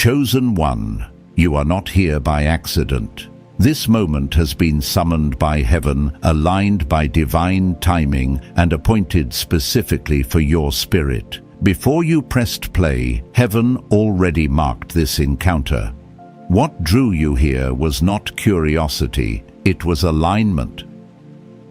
Chosen one, you are not here by accident. This moment has been summoned by heaven, aligned by divine timing, and appointed specifically for your spirit. Before you pressed play, heaven already marked this encounter. What drew you here was not curiosity, it was alignment.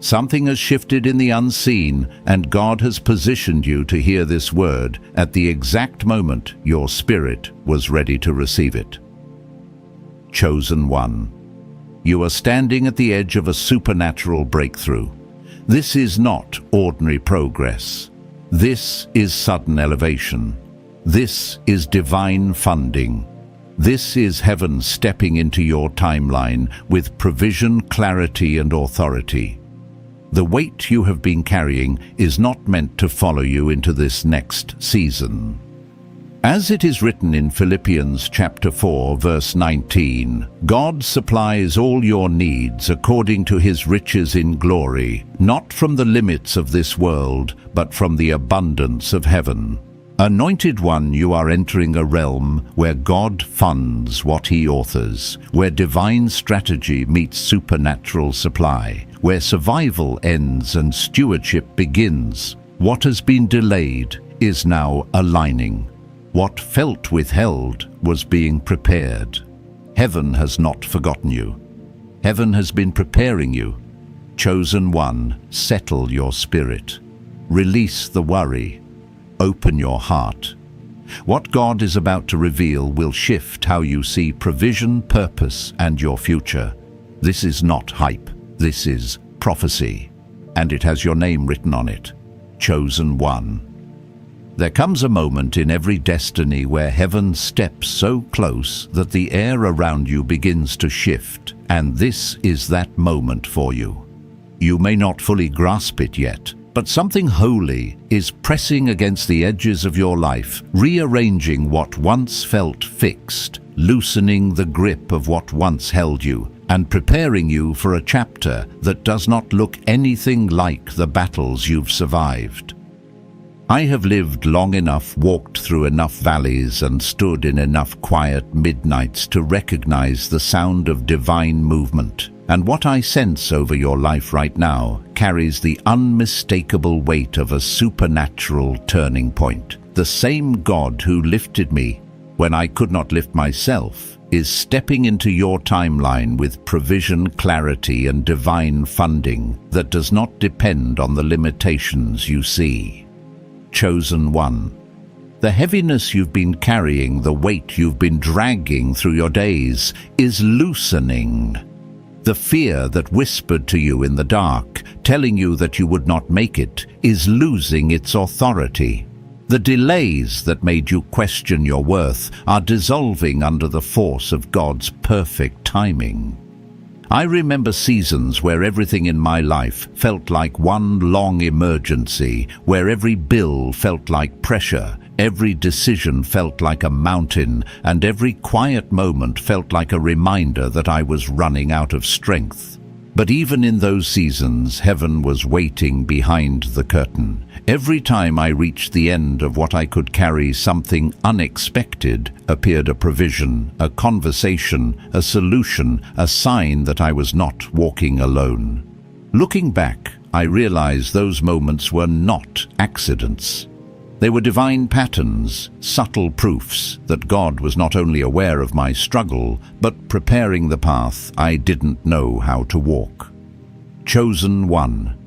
Something has shifted in the unseen, and God has positioned you to hear this word at the exact moment your spirit was ready to receive it. Chosen one. You are standing at the edge of a supernatural breakthrough. This is not ordinary progress. This is sudden elevation. This is divine funding. This is heaven stepping into your timeline with provision, clarity, and authority. The weight you have been carrying is not meant to follow you into this next season. As it is written in Philippians chapter 4, verse 19, God supplies all your needs according to his riches in glory, not from the limits of this world, but from the abundance of heaven. Anointed one, you are entering a realm where God funds what he authors, where divine strategy meets supernatural supply, where survival ends and stewardship begins. What has been delayed is now aligning. What felt withheld was being prepared. Heaven has not forgotten you. Heaven has been preparing you. Chosen one, settle your spirit. Release the worry. Open your heart. What God is about to reveal will shift how you see provision, purpose, and your future. This is not hype. This is prophecy. And it has your name written on it. Chosen one. There comes a moment in every destiny where heaven steps so close that the air around you begins to shift, and this is that moment for you. You may not fully grasp it yet, but something holy is pressing against the edges of your life, rearranging what once felt fixed, loosening the grip of what once held you, and preparing you for a chapter that does not look anything like the battles you've survived. I have lived long enough, walked through enough valleys, and stood in enough quiet midnights to recognize the sound of divine movement. And what I sense over your life right now carries the unmistakable weight of a supernatural turning point. The same God who lifted me when I could not lift myself is stepping into your timeline with provision, clarity, and divine funding that does not depend on the limitations you see. Chosen one. The heaviness you've been carrying, the weight you've been dragging through your days, is loosening. The fear that whispered to you in the dark, telling you that you would not make it, is losing its authority. The delays that made you question your worth are dissolving under the force of God's perfect timing. I remember seasons where everything in my life felt like one long emergency, where every bill felt like pressure, every decision felt like a mountain, and every quiet moment felt like a reminder that I was running out of strength. But even in those seasons, heaven was waiting behind the curtain. Every time I reached the end of what I could carry, something unexpected appeared: a provision, a conversation, a solution, a sign that I was not walking alone. Looking back, I realized those moments were not accidents. They were divine patterns, subtle proofs that God was not only aware of my struggle, but preparing the path I didn't know how to walk. Chosen one.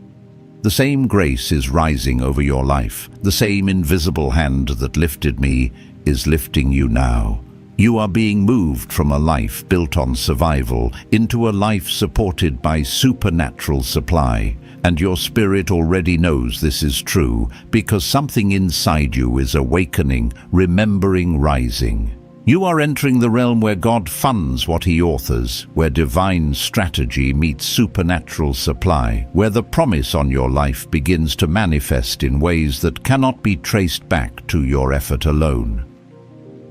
The same grace is rising over your life. The same invisible hand that lifted me is lifting you now. You are being moved from a life built on survival into a life supported by supernatural supply. And your spirit already knows this is true because something inside you is awakening, remembering, rising. You are entering the realm where God funds what he authors, where divine strategy meets supernatural supply, where the promise on your life begins to manifest in ways that cannot be traced back to your effort alone.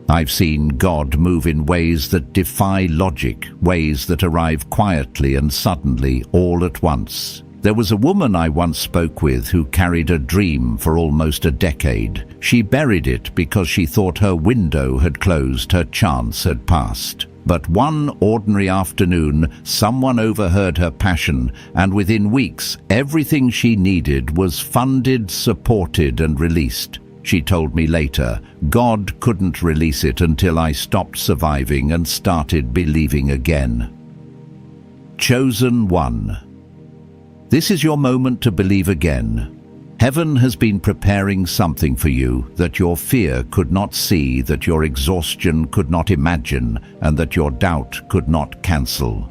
I've seen God move in ways that defy logic, ways that arrive quietly and suddenly all at once. There was a woman I once spoke with who carried a dream for almost a decade. She buried it because she thought her window had closed, her chance had passed. But one ordinary afternoon, someone overheard her passion, and within weeks, everything she needed was funded, supported, and released. She told me later, God couldn't release it until I stopped surviving and started believing again. Chosen one. This is your moment to believe again. Heaven has been preparing something for you that your fear could not see, that your exhaustion could not imagine, and that your doubt could not cancel.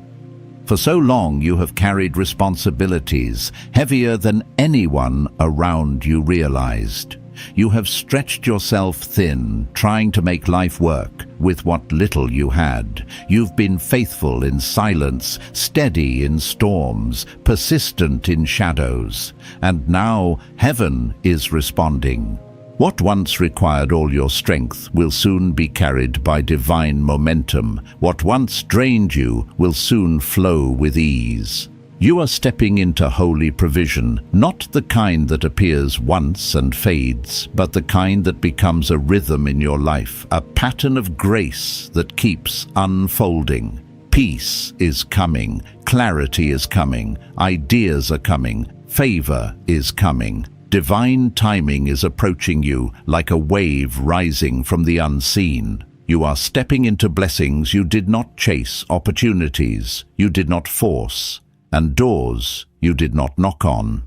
For so long you have carried responsibilities heavier than anyone around you realized. You have stretched yourself thin, trying to make life work with what little you had. You've been faithful in silence, steady in storms, persistent in shadows. And now heaven is responding. What once required all your strength will soon be carried by divine momentum. What once drained you will soon flow with ease. You are stepping into holy provision, not the kind that appears once and fades, but the kind that becomes a rhythm in your life, a pattern of grace that keeps unfolding. Peace is coming, clarity is coming, ideas are coming, favor is coming. Divine timing is approaching you like a wave rising from the unseen. You are stepping into blessings you did not chase, opportunities you did not force, and doors you did not knock on.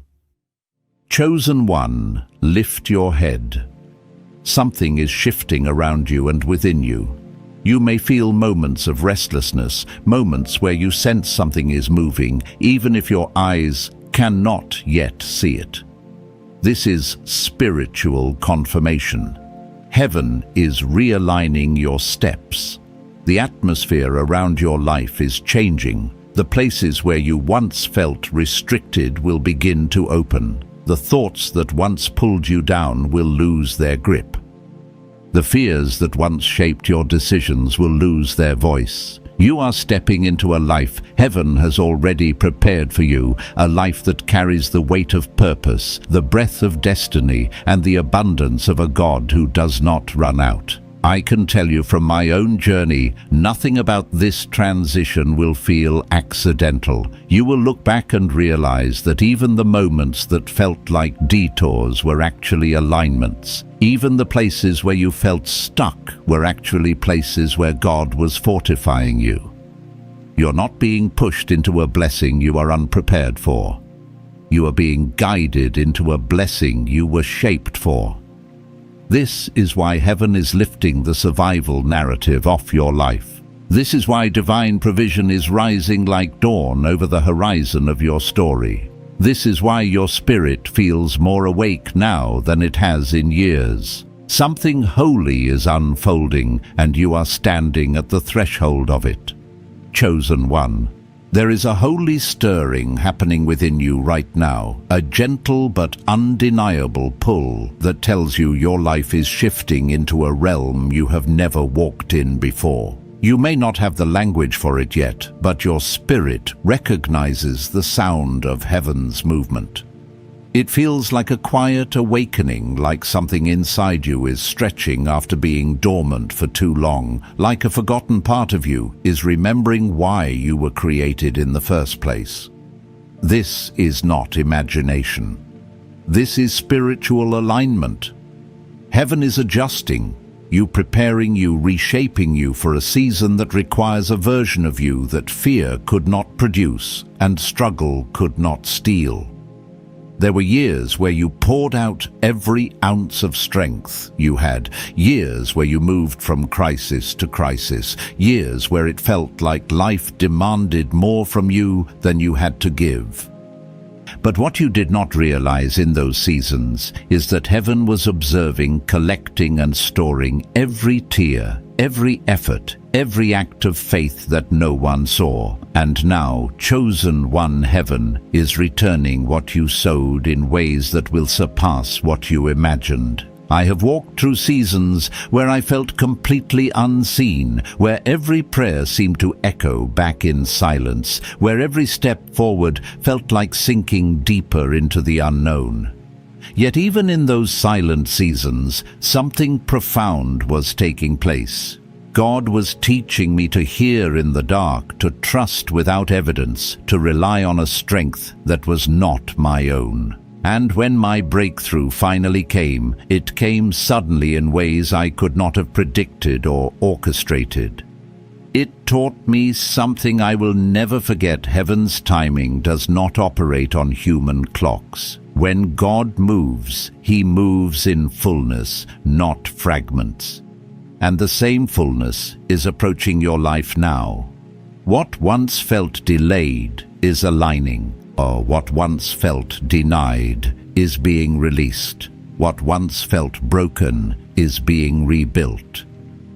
Chosen one, lift your head. Something is shifting around you and within you. You may feel moments of restlessness, moments where you sense something is moving, even if your eyes cannot yet see it. This is spiritual confirmation. Heaven is realigning your steps. The atmosphere around your life is changing. The places where you once felt restricted will begin to open. The thoughts that once pulled you down will lose their grip. The fears that once shaped your decisions will lose their voice. You are stepping into a life heaven has already prepared for you, a life that carries the weight of purpose, the breath of destiny, and the abundance of a God who does not run out. I can tell you from my own journey, nothing about this transition will feel accidental. You will look back and realize that even the moments that felt like detours were actually alignments. Even the places where you felt stuck were actually places where God was fortifying you. You're not being pushed into a blessing you are unprepared for. You are being guided into a blessing you were shaped for. This is why heaven is lifting the survival narrative off your life. This is why divine provision is rising like dawn over the horizon of your story. This is why your spirit feels more awake now than it has in years. Something holy is unfolding, and you are standing at the threshold of it. Chosen one. There is a holy stirring happening within you right now, a gentle but undeniable pull that tells you your life is shifting into a realm you have never walked in before. You may not have the language for it yet, but your spirit recognizes the sound of heaven's movement. It feels like a quiet awakening, like something inside you is stretching after being dormant for too long, like a forgotten part of you is remembering why you were created in the first place. This is not imagination. This is spiritual alignment. Heaven is adjusting you, preparing you, reshaping you for a season that requires a version of you that fear could not produce and struggle could not steal. There were years where you poured out every ounce of strength you had, years where you moved from crisis to crisis, years where it felt like life demanded more from you than you had to give. But what you did not realize in those seasons is that heaven was observing, collecting, and storing every tear, every effort, every act of faith that no one saw. And now, chosen one, heaven is returning what you sowed in ways that will surpass what you imagined. I have walked through seasons where I felt completely unseen, where every prayer seemed to echo back in silence, where every step forward felt like sinking deeper into the unknown. Yet even in those silent seasons, something profound was taking place. God was teaching me to hear in the dark, to trust without evidence, to rely on a strength that was not my own. And when my breakthrough finally came, it came suddenly in ways I could not have predicted or orchestrated. It taught me something I will never forget. Heaven's timing does not operate on human clocks. When God moves, He moves in fullness, not fragments. And the same fullness is approaching your life now. What once felt delayed is aligning. Or what once felt denied is being released. What once felt broken is being rebuilt.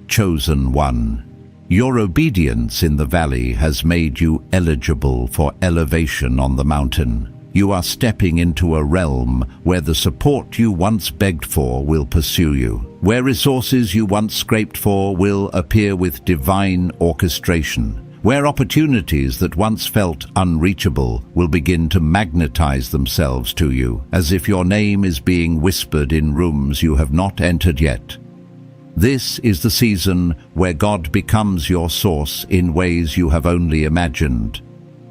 Chosen one, your obedience in the valley has made you eligible for elevation on the mountain. You are stepping into a realm where the support you once begged for will pursue you, where resources you once scraped for will appear with divine orchestration, where opportunities that once felt unreachable will begin to magnetize themselves to you, as if your name is being whispered in rooms you have not entered yet. This is the season where God becomes your source in ways you have only imagined.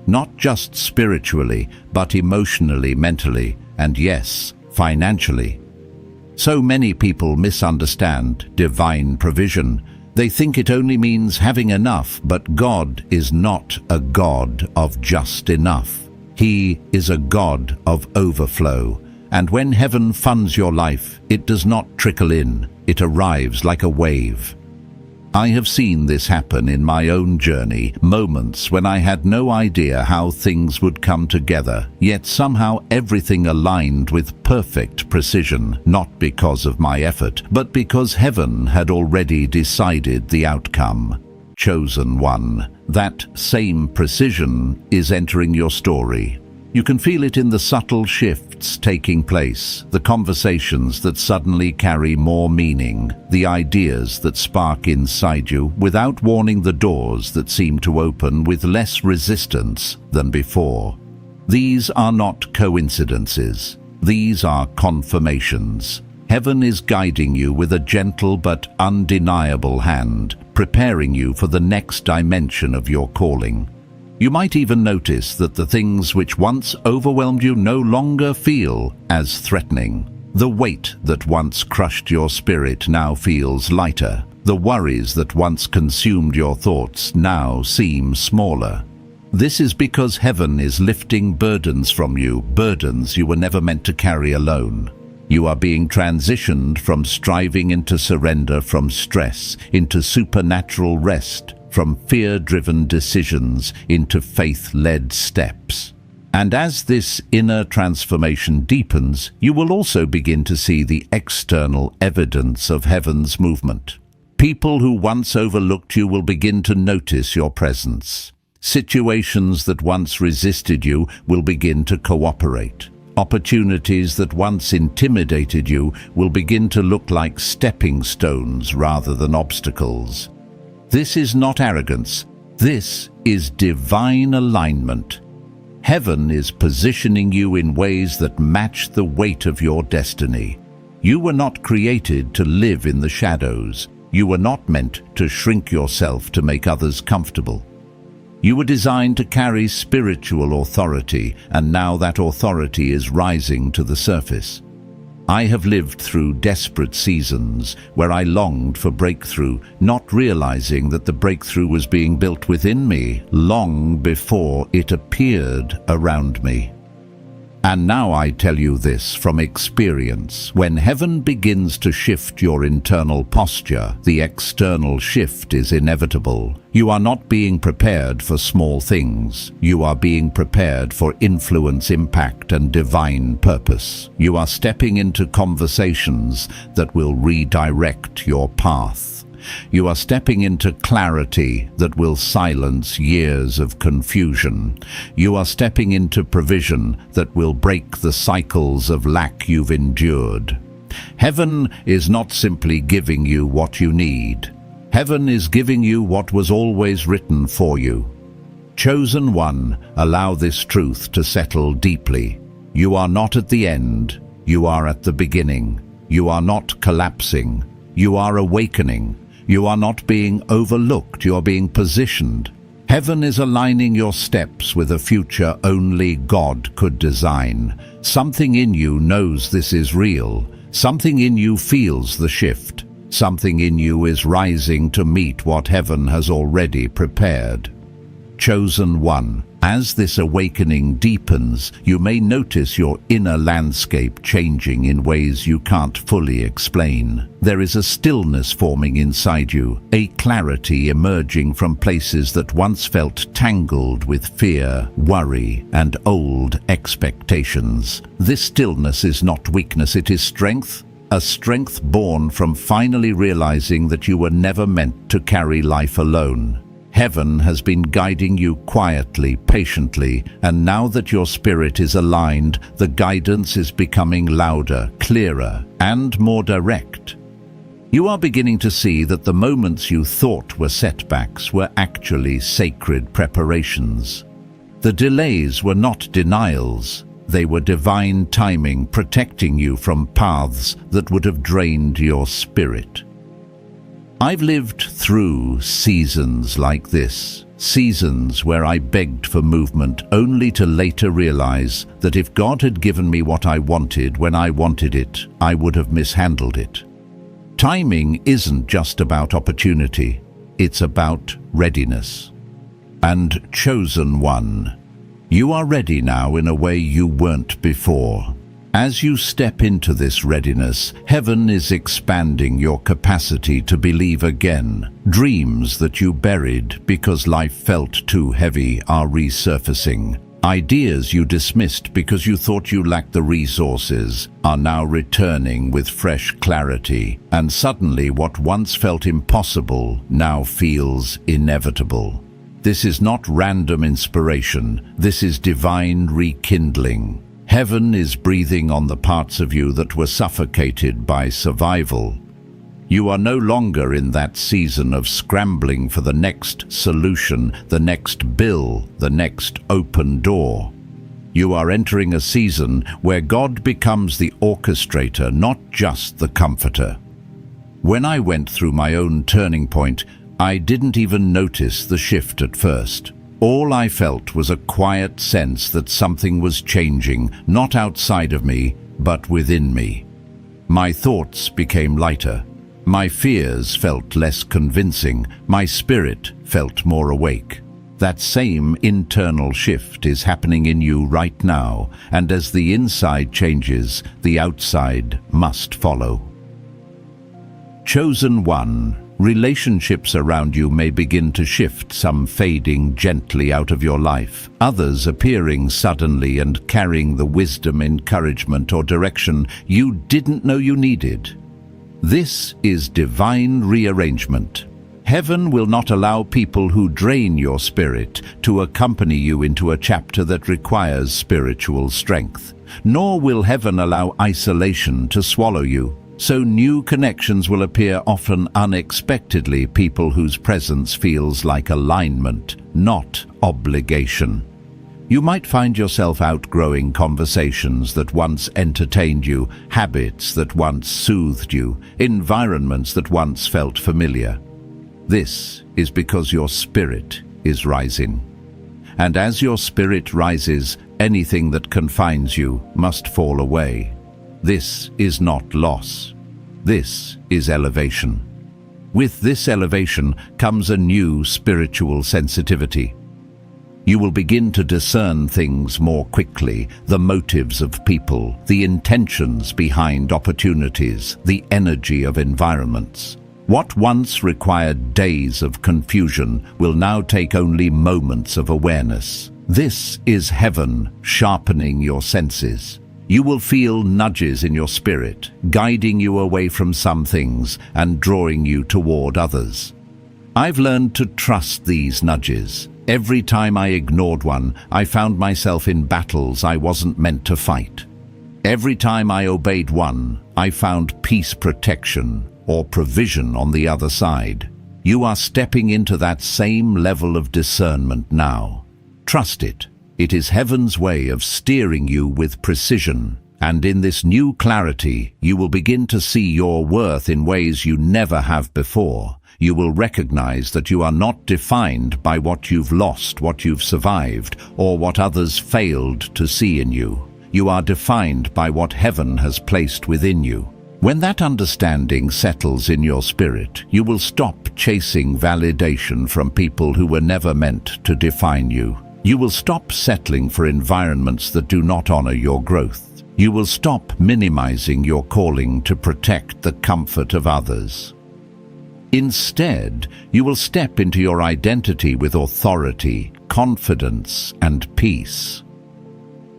Not just spiritually, but emotionally, mentally, and yes, financially. So many people misunderstand divine provision. They think it only means having enough, but God is not a God of just enough. He is a God of overflow. And when heaven funds your life, it does not trickle in, it arrives like a wave. I have seen this happen in my own journey, moments when I had no idea how things would come together, yet somehow everything aligned with perfect precision, not because of my effort, but because heaven had already decided the outcome. Chosen one, that same precision is entering your story. You can feel it in the subtle shifts taking place, the conversations that suddenly carry more meaning, the ideas that spark inside you without warning, the doors that seem to open with less resistance than before. These are not coincidences. These are confirmations. Heaven is guiding you with a gentle but undeniable hand, preparing you for the next dimension of your calling. You might even notice that the things which once overwhelmed you no longer feel as threatening. The weight that once crushed your spirit now feels lighter. The worries that once consumed your thoughts now seem smaller. This is because heaven is lifting burdens from you, burdens you were never meant to carry alone. You are being transitioned from striving into surrender, from stress into supernatural rest, from fear-driven decisions into faith-led steps. And as this inner transformation deepens, you will also begin to see the external evidence of heaven's movement. People who once overlooked you will begin to notice your presence. Situations that once resisted you will begin to cooperate. Opportunities that once intimidated you will begin to look like stepping stones rather than obstacles. This is not arrogance. This is divine alignment. Heaven is positioning you in ways that match the weight of your destiny. You were not created to live in the shadows. You were not meant to shrink yourself to make others comfortable. You were designed to carry spiritual authority, and now that authority is rising to the surface. I have lived through desperate seasons where I longed for breakthrough, not realizing that the breakthrough was being built within me long before it appeared around me. And now I tell you this from experience: when heaven begins to shift your internal posture, the external shift is inevitable. You are not being prepared for small things. You are being prepared for influence, impact, and divine purpose. You are stepping into conversations that will redirect your path. You are stepping into clarity that will silence years of confusion. You are stepping into provision that will break the cycles of lack you've endured. Heaven is not simply giving you what you need. Heaven is giving you what was always written for you. Chosen one, allow this truth to settle deeply. You are not at the end, you are at the beginning. You are not collapsing, you are awakening. You are not being overlooked, you are being positioned. Heaven is aligning your steps with a future only God could design. Something in you knows this is real. Something in you feels the shift. Something in you is rising to meet what heaven has already prepared. Chosen one, as this awakening deepens, you may notice your inner landscape changing in ways you can't fully explain. There is a stillness forming inside you, a clarity emerging from places that once felt tangled with fear, worry, and old expectations. This stillness is not weakness, it is strength. A strength born from finally realizing that you were never meant to carry life alone. Heaven has been guiding you quietly, patiently, and now that your spirit is aligned, the guidance is becoming louder, clearer, and more direct. You are beginning to see that the moments you thought were setbacks were actually sacred preparations. The delays were not denials. They were divine timing protecting you from paths that would have drained your spirit. I've lived through seasons like this, seasons where I begged for movement only to later realize that if God had given me what I wanted when I wanted it, I would have mishandled it. Timing isn't just about opportunity, it's about readiness. And chosen one, you are ready now in a way you weren't before. As you step into this readiness, heaven is expanding your capacity to believe again. Dreams that you buried because life felt too heavy are resurfacing. Ideas you dismissed because you thought you lacked the resources are now returning with fresh clarity. And suddenly what once felt impossible now feels inevitable. This is not random inspiration, this is divine rekindling. Heaven is breathing on the parts of you that were suffocated by survival. You are no longer in that season of scrambling for the next solution, the next bill, the next open door. You are entering a season where God becomes the orchestrator, not just the comforter. When I went through my own turning point, I didn't even notice the shift at first. All I felt was a quiet sense that something was changing, not outside of me, but within me. My thoughts became lighter. My fears felt less convincing. My spirit felt more awake. That same internal shift is happening in you right now, and as the inside changes, the outside must follow. Chosen one, relationships around you may begin to shift, some fading gently out of your life, others appearing suddenly and carrying the wisdom, encouragement, or direction you didn't know you needed. This is divine rearrangement. Heaven will not allow people who drain your spirit to accompany you into a chapter that requires spiritual strength. Nor will heaven allow isolation to swallow you. So new connections will appear often unexpectedly, people whose presence feels like alignment, not obligation. You might find yourself outgrowing conversations that once entertained you, habits that once soothed you, environments that once felt familiar. This is because your spirit is rising. And as your spirit rises, anything that confines you must fall away. This is not loss. This is elevation. With this elevation comes a new spiritual sensitivity. You will begin to discern things more quickly, the motives of people, the intentions behind opportunities, the energy of environments. What once required days of confusion will now take only moments of awareness. This is heaven sharpening your senses. You will feel nudges in your spirit, guiding you away from some things and drawing you toward others. I've learned to trust these nudges. Every time I ignored one, I found myself in battles I wasn't meant to fight. Every time I obeyed one, I found peace, protection, or provision on the other side. You are stepping into that same level of discernment now. Trust it. It is heaven's way of steering you with precision. And in this new clarity, you will begin to see your worth in ways you never have before. You will recognize that you are not defined by what you've lost, what you've survived, or what others failed to see in you. You are defined by what heaven has placed within you. When that understanding settles in your spirit, you will stop chasing validation from people who were never meant to define you. You will stop settling for environments that do not honor your growth. You will stop minimizing your calling to protect the comfort of others. Instead, you will step into your identity with authority, confidence, and peace.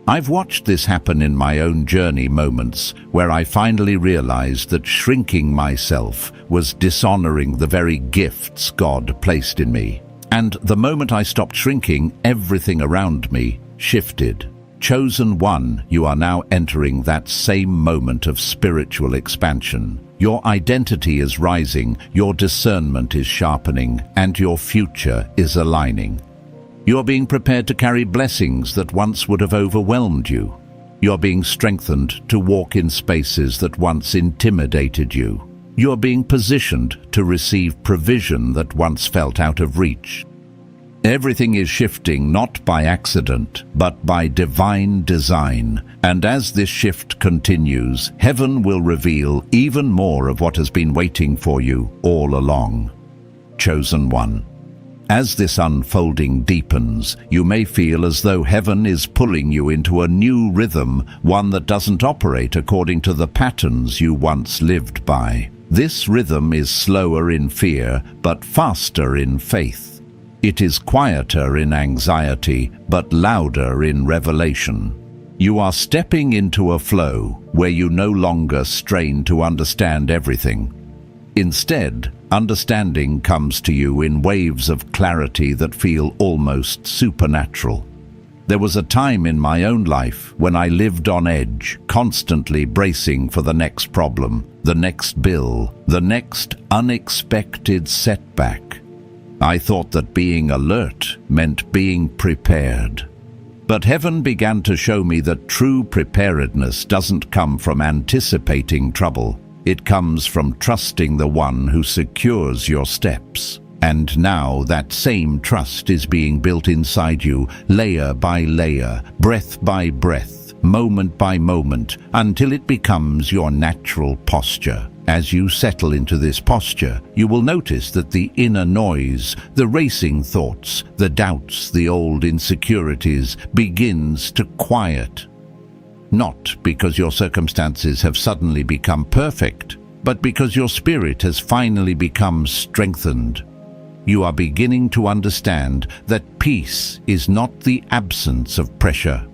I've watched this happen in my own journey, moments where I finally realized that shrinking myself was dishonoring the very gifts God placed in me. And the moment I stopped shrinking, everything around me shifted. Chosen one, you are now entering that same moment of spiritual expansion. Your identity is rising, your discernment is sharpening, and your future is aligning. You are being prepared to carry blessings that once would have overwhelmed you. You are being strengthened to walk in spaces that once intimidated you. You are being positioned to receive provision that once felt out of reach. Everything is shifting not by accident, but by divine design. And as this shift continues, heaven will reveal even more of what has been waiting for you all along. Chosen one. As this unfolding deepens, you may feel as though heaven is pulling you into a new rhythm, one that doesn't operate according to the patterns you once lived by. This rhythm is slower in fear, but faster in faith. It is quieter in anxiety, but louder in revelation. You are stepping into a flow where you no longer strain to understand everything. Instead, understanding comes to you in waves of clarity that feel almost supernatural. There was a time in my own life when I lived on edge, constantly bracing for the next problem, the next bill, the next unexpected setback. I thought that being alert meant being prepared. But heaven began to show me that true preparedness doesn't come from anticipating trouble. It comes from trusting the one who secures your steps. And now that same trust is being built inside you, layer by layer, breath by breath, moment by moment, until it becomes your natural posture. As you settle into this posture, you will notice that the inner noise, the racing thoughts, the doubts, the old insecurities begins to quiet. Not because your circumstances have suddenly become perfect, but because your spirit has finally become strengthened. You are beginning to understand that peace is not the absence of pressure.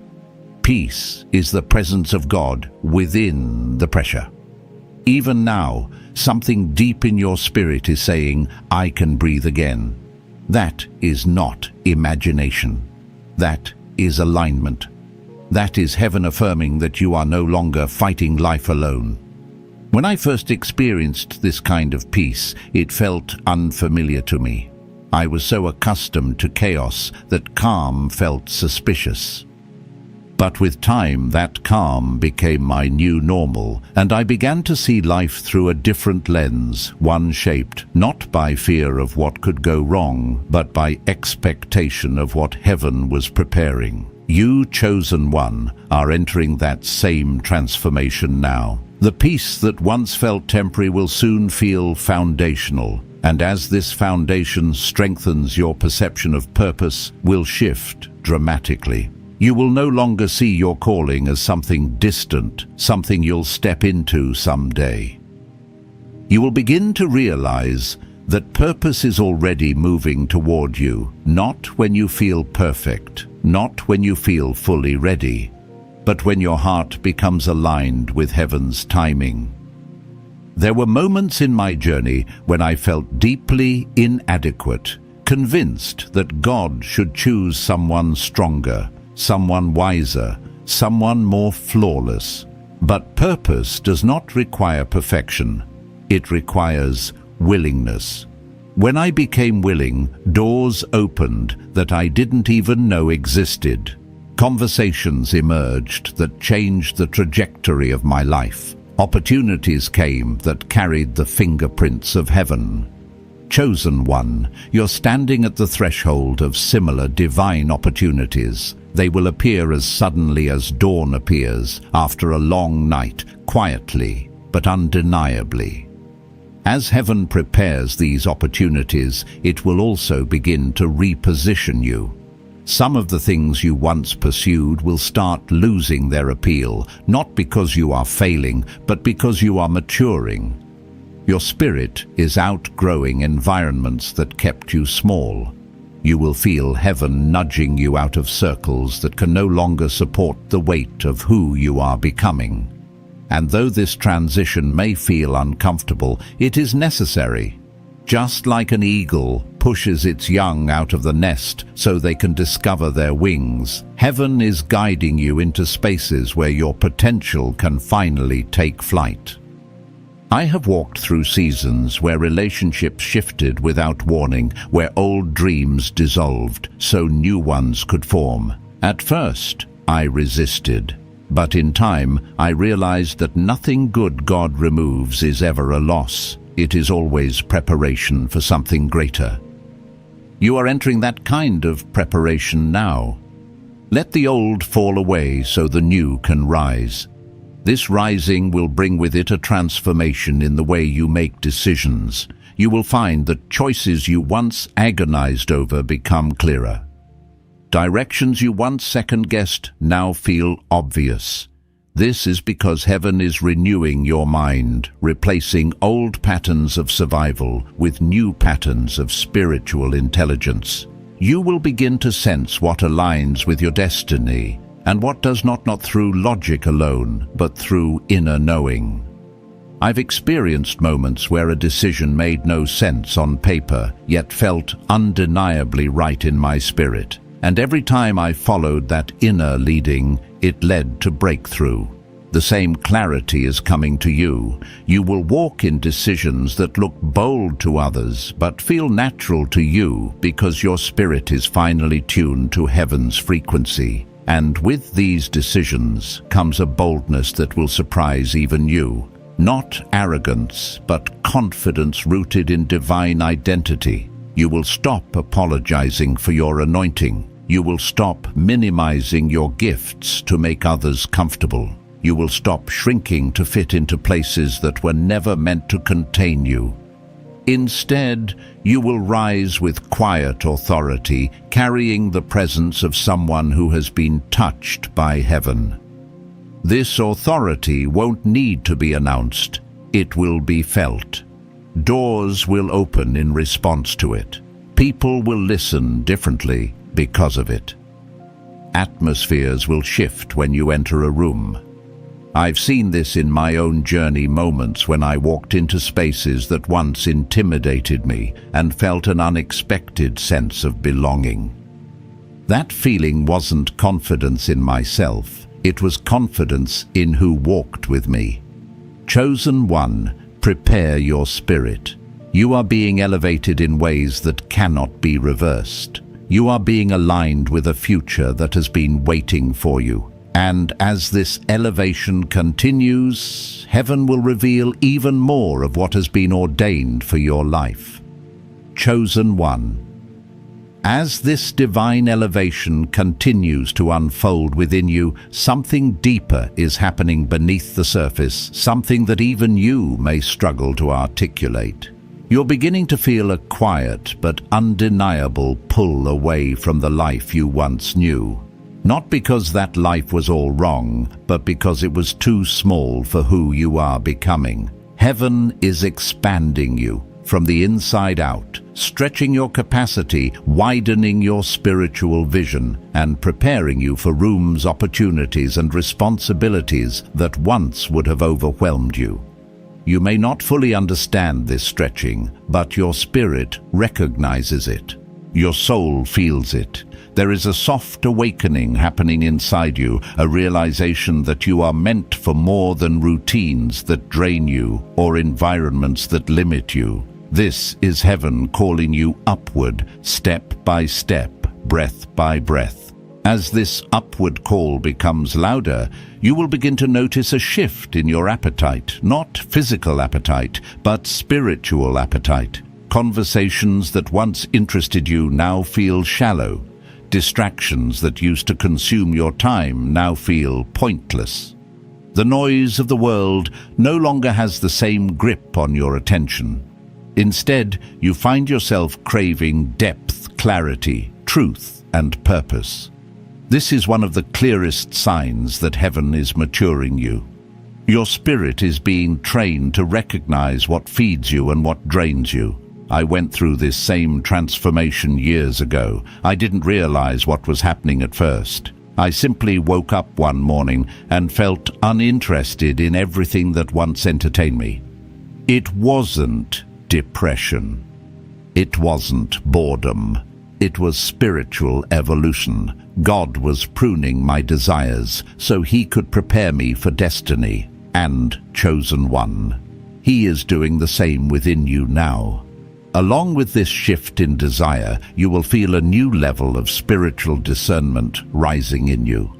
Peace is the presence of God within the pressure. Even now, something deep in your spirit is saying, I can breathe again. That is not imagination. That is alignment. That is heaven affirming that you are no longer fighting life alone. When I first experienced this kind of peace, it felt unfamiliar to me. I was so accustomed to chaos that calm felt suspicious. But with time, that calm became my new normal, and I began to see life through a different lens, one shaped not by fear of what could go wrong, but by expectation of what heaven was preparing. You, chosen one, are entering that same transformation now. The peace that once felt temporary will soon feel foundational, and as this foundation strengthens, your perception of purpose will shift dramatically. You will no longer see your calling as something distant, something you'll step into someday. You will begin to realize that purpose is already moving toward you, not when you feel perfect, not when you feel fully ready, but when your heart becomes aligned with heaven's timing. There were moments in my journey when I felt deeply inadequate, convinced that God should choose someone stronger, someone wiser, someone more flawless. But purpose does not require perfection. It requires willingness. When I became willing, doors opened that I didn't even know existed. Conversations emerged that changed the trajectory of my life. Opportunities came that carried the fingerprints of heaven. Chosen one, you're standing at the threshold of similar divine opportunities. They will appear as suddenly as dawn appears after a long night, quietly but undeniably. As heaven prepares these opportunities, it will also begin to reposition you. Some of the things you once pursued will start losing their appeal, not because you are failing, but because you are maturing. Your spirit is outgrowing environments that kept you small. You will feel heaven nudging you out of circles that can no longer support the weight of who you are becoming. And though this transition may feel uncomfortable, it is necessary. Just like an eagle pushes its young out of the nest so they can discover their wings, heaven is guiding you into spaces where your potential can finally take flight. I have walked through seasons where relationships shifted without warning, where old dreams dissolved so new ones could form. At first, I resisted. But in time, I realized that nothing good God removes is ever a loss. It is always preparation for something greater. You are entering that kind of preparation now. Let the old fall away so the new can rise. This rising will bring with it a transformation in the way you make decisions. You will find that choices you once agonized over become clearer. Directions you once second-guessed now feel obvious. This is because heaven is renewing your mind, replacing old patterns of survival with new patterns of spiritual intelligence. You will begin to sense what aligns with your destiny and what does not through logic alone, but through inner knowing. I've experienced moments where a decision made no sense on paper, yet felt undeniably right in my spirit. And every time I followed that inner leading, it led to breakthrough. The same clarity is coming to you. You will walk in decisions that look bold to others, but feel natural to you because your spirit is finally tuned to heaven's frequency. And with these decisions comes a boldness that will surprise even you. Not arrogance, but confidence rooted in divine identity. You will stop apologizing for your anointing. You will stop minimizing your gifts to make others comfortable. You will stop shrinking to fit into places that were never meant to contain you. Instead, you will rise with quiet authority, carrying the presence of someone who has been touched by heaven. This authority won't need to be announced. It will be felt. Doors will open in response to it. People will listen differently because of it. Atmospheres will shift when you enter a room. I've seen this in my own journey, moments when I walked into spaces that once intimidated me and felt an unexpected sense of belonging. That feeling wasn't confidence in myself, it was confidence in who walked with me. Chosen one, prepare your spirit. You are being elevated in ways that cannot be reversed. You are being aligned with a future that has been waiting for you. And as this elevation continues, heaven will reveal even more of what has been ordained for your life. Chosen one. As this divine elevation continues to unfold within you, something deeper is happening beneath the surface, something that even you may struggle to articulate. You're beginning to feel a quiet but undeniable pull away from the life you once knew. Not because that life was all wrong, but because it was too small for who you are becoming. Heaven is expanding you from the inside out, stretching your capacity, widening your spiritual vision, and preparing you for rooms, opportunities, and responsibilities that once would have overwhelmed you. You may not fully understand this stretching, but your spirit recognizes it. Your soul feels it. There is a soft awakening happening inside you, a realization that you are meant for more than routines that drain you or environments that limit you. This is heaven calling you upward, step by step, breath by breath. As this upward call becomes louder, you will begin to notice a shift in your appetite, not physical appetite, but spiritual appetite. Conversations that once interested you now feel shallow. Distractions that used to consume your time now feel pointless. The noise of the world no longer has the same grip on your attention. Instead, you find yourself craving depth, clarity, truth, and purpose. This is one of the clearest signs that heaven is maturing you. Your spirit is being trained to recognize what feeds you and what drains you. I went through this same transformation years ago. I didn't realize what was happening at first. I simply woke up one morning and felt uninterested in everything that once entertained me. It wasn't depression. It wasn't boredom. It was spiritual evolution. God was pruning my desires so He could prepare me for destiny and chosen one. He is doing the same within you now. Along with this shift in desire, you will feel a new level of spiritual discernment rising in you.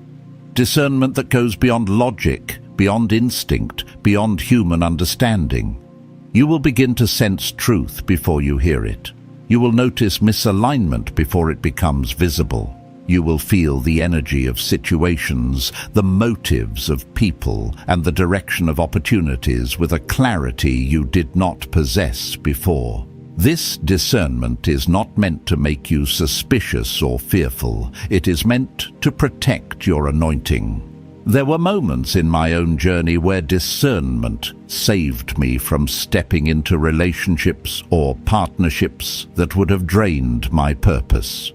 Discernment that goes beyond logic, beyond instinct, beyond human understanding. You will begin to sense truth before you hear it. You will notice misalignment before it becomes visible. You will feel the energy of situations, the motives of people, and the direction of opportunities with a clarity you did not possess before. This discernment is not meant to make you suspicious or fearful. It is meant to protect your anointing. There were moments in my own journey where discernment saved me from stepping into relationships or partnerships that would have drained my purpose.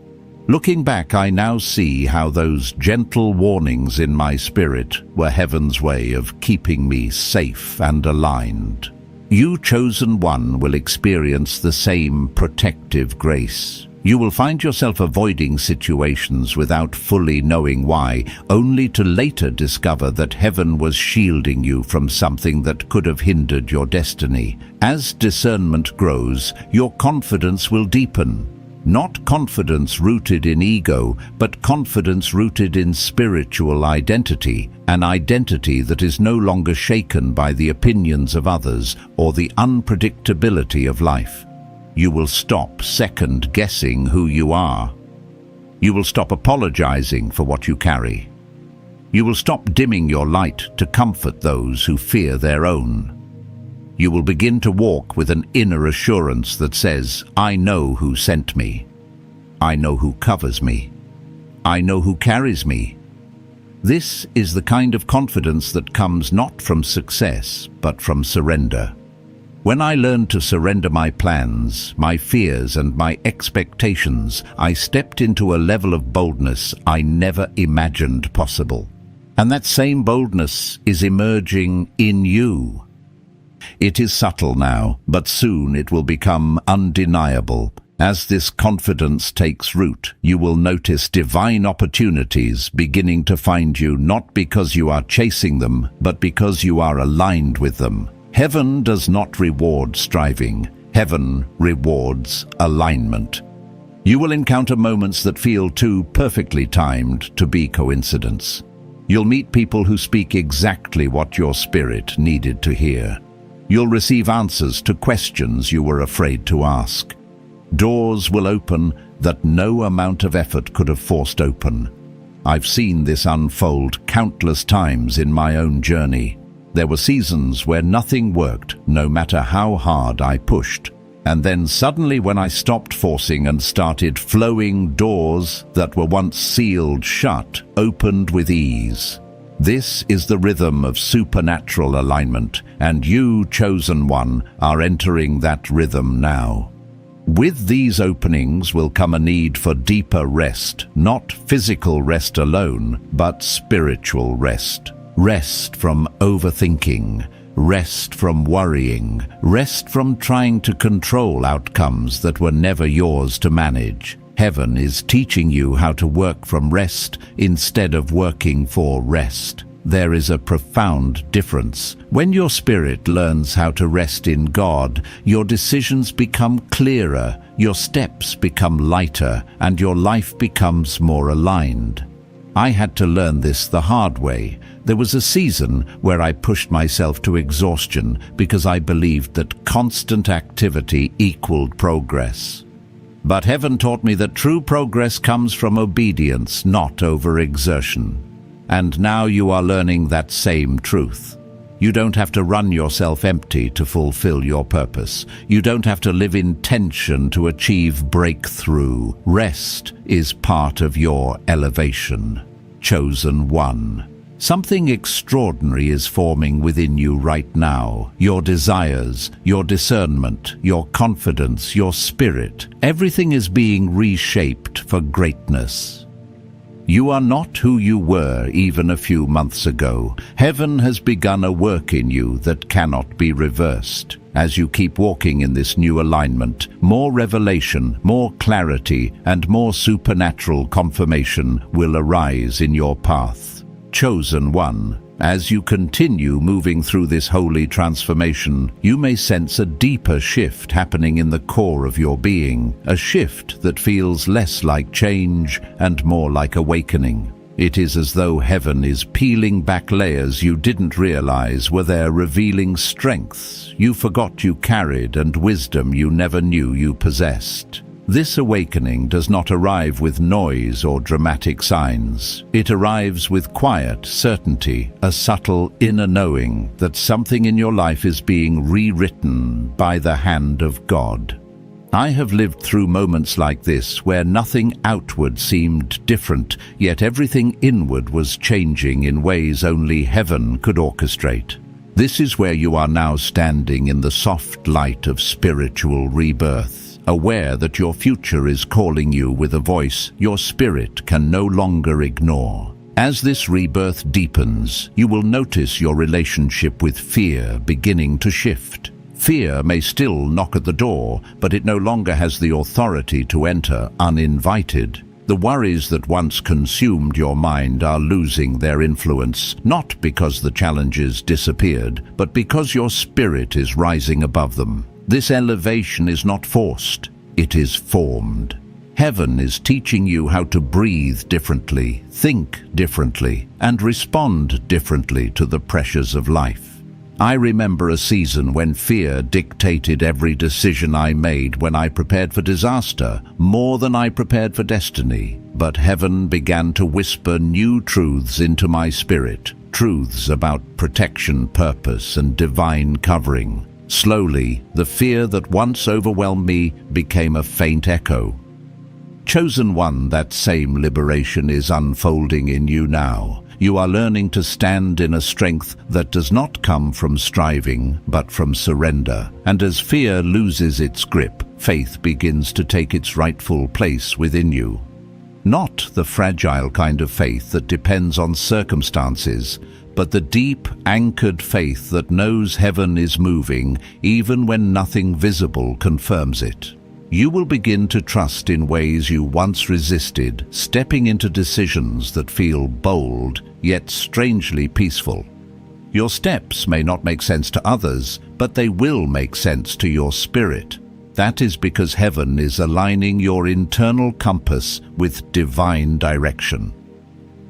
Looking back, I now see how those gentle warnings in my spirit were heaven's way of keeping me safe and aligned. You, chosen one, will experience the same protective grace. You will find yourself avoiding situations without fully knowing why, only to later discover that heaven was shielding you from something that could have hindered your destiny. As discernment grows, your confidence will deepen. Not confidence rooted in ego, but confidence rooted in spiritual identity, an identity that is no longer shaken by the opinions of others or the unpredictability of life. You will stop second-guessing who you are. You will stop apologizing for what you carry. You will stop dimming your light to comfort those who fear their own. You will begin to walk with an inner assurance that says, I know who sent me. I know who covers me. I know who carries me. This is the kind of confidence that comes not from success, but from surrender. When I learned to surrender my plans, my fears, and my expectations, I stepped into a level of boldness I never imagined possible. And that same boldness is emerging in you. It is subtle now, but soon it will become undeniable. As this confidence takes root, you will notice divine opportunities beginning to find you, not because you are chasing them, but because you are aligned with them. Heaven does not reward striving. Heaven rewards alignment. You will encounter moments that feel too perfectly timed to be coincidence. You'll meet people who speak exactly what your spirit needed to hear. You'll receive answers to questions you were afraid to ask. Doors will open that no amount of effort could have forced open. I've seen this unfold countless times in my own journey. There were seasons where nothing worked, no matter how hard I pushed. And then suddenly, when I stopped forcing and started flowing, doors that were once sealed shut opened with ease. This is the rhythm of supernatural alignment, and you, chosen one, are entering that rhythm now. With these openings will come a need for deeper rest, not physical rest alone, but spiritual rest. Rest from overthinking, rest from worrying, rest from trying to control outcomes that were never yours to manage. Heaven is teaching you how to work from rest instead of working for rest. There is a profound difference. When your spirit learns how to rest in God, your decisions become clearer, your steps become lighter, and your life becomes more aligned. I had to learn this the hard way. There was a season where I pushed myself to exhaustion because I believed that constant activity equaled progress. But heaven taught me that true progress comes from obedience, not overexertion. And now you are learning that same truth. You don't have to run yourself empty to fulfill your purpose. You don't have to live in tension to achieve breakthrough. Rest is part of your elevation. Chosen one. Something extraordinary is forming within you right now. Your desires, your discernment, your confidence, your spirit. Everything is being reshaped for greatness. You are not who you were even a few months ago. Heaven has begun a work in you that cannot be reversed. As you keep walking in this new alignment, more revelation, more clarity, and more supernatural confirmation will arise in your path. Chosen one. As you continue moving through this holy transformation, you may sense a deeper shift happening in the core of your being, a shift that feels less like change and more like awakening. It is as though heaven is peeling back layers you didn't realize were there, revealing strengths you forgot you carried and wisdom you never knew you possessed. This awakening does not arrive with noise or dramatic signs. It arrives with quiet certainty, a subtle inner knowing that something in your life is being rewritten by the hand of God. I have lived through moments like this where nothing outward seemed different, yet everything inward was changing in ways only heaven could orchestrate. This is where you are now, standing in the soft light of spiritual rebirth. Aware that your future is calling you with a voice your spirit can no longer ignore. As this rebirth deepens, you will notice your relationship with fear beginning to shift. Fear may still knock at the door, but it no longer has the authority to enter uninvited. The worries that once consumed your mind are losing their influence, not because the challenges disappeared, but because your spirit is rising above them. This elevation is not forced, it is formed. Heaven is teaching you how to breathe differently, think differently, and respond differently to the pressures of life. I remember a season when fear dictated every decision I made, when I prepared for disaster more than I prepared for destiny. But heaven began to whisper new truths into my spirit, truths about protection, purpose, and divine covering. Slowly, the fear that once overwhelmed me became a faint echo. Chosen one, that same liberation is unfolding in you now. You are learning to stand in a strength that does not come from striving, but from surrender. And as fear loses its grip, faith begins to take its rightful place within you. Not the fragile kind of faith that depends on circumstances, but the deep, anchored faith that knows heaven is moving, even when nothing visible confirms it. You will begin to trust in ways you once resisted, stepping into decisions that feel bold, yet strangely peaceful. Your steps may not make sense to others, but they will make sense to your spirit. That is because heaven is aligning your internal compass with divine direction.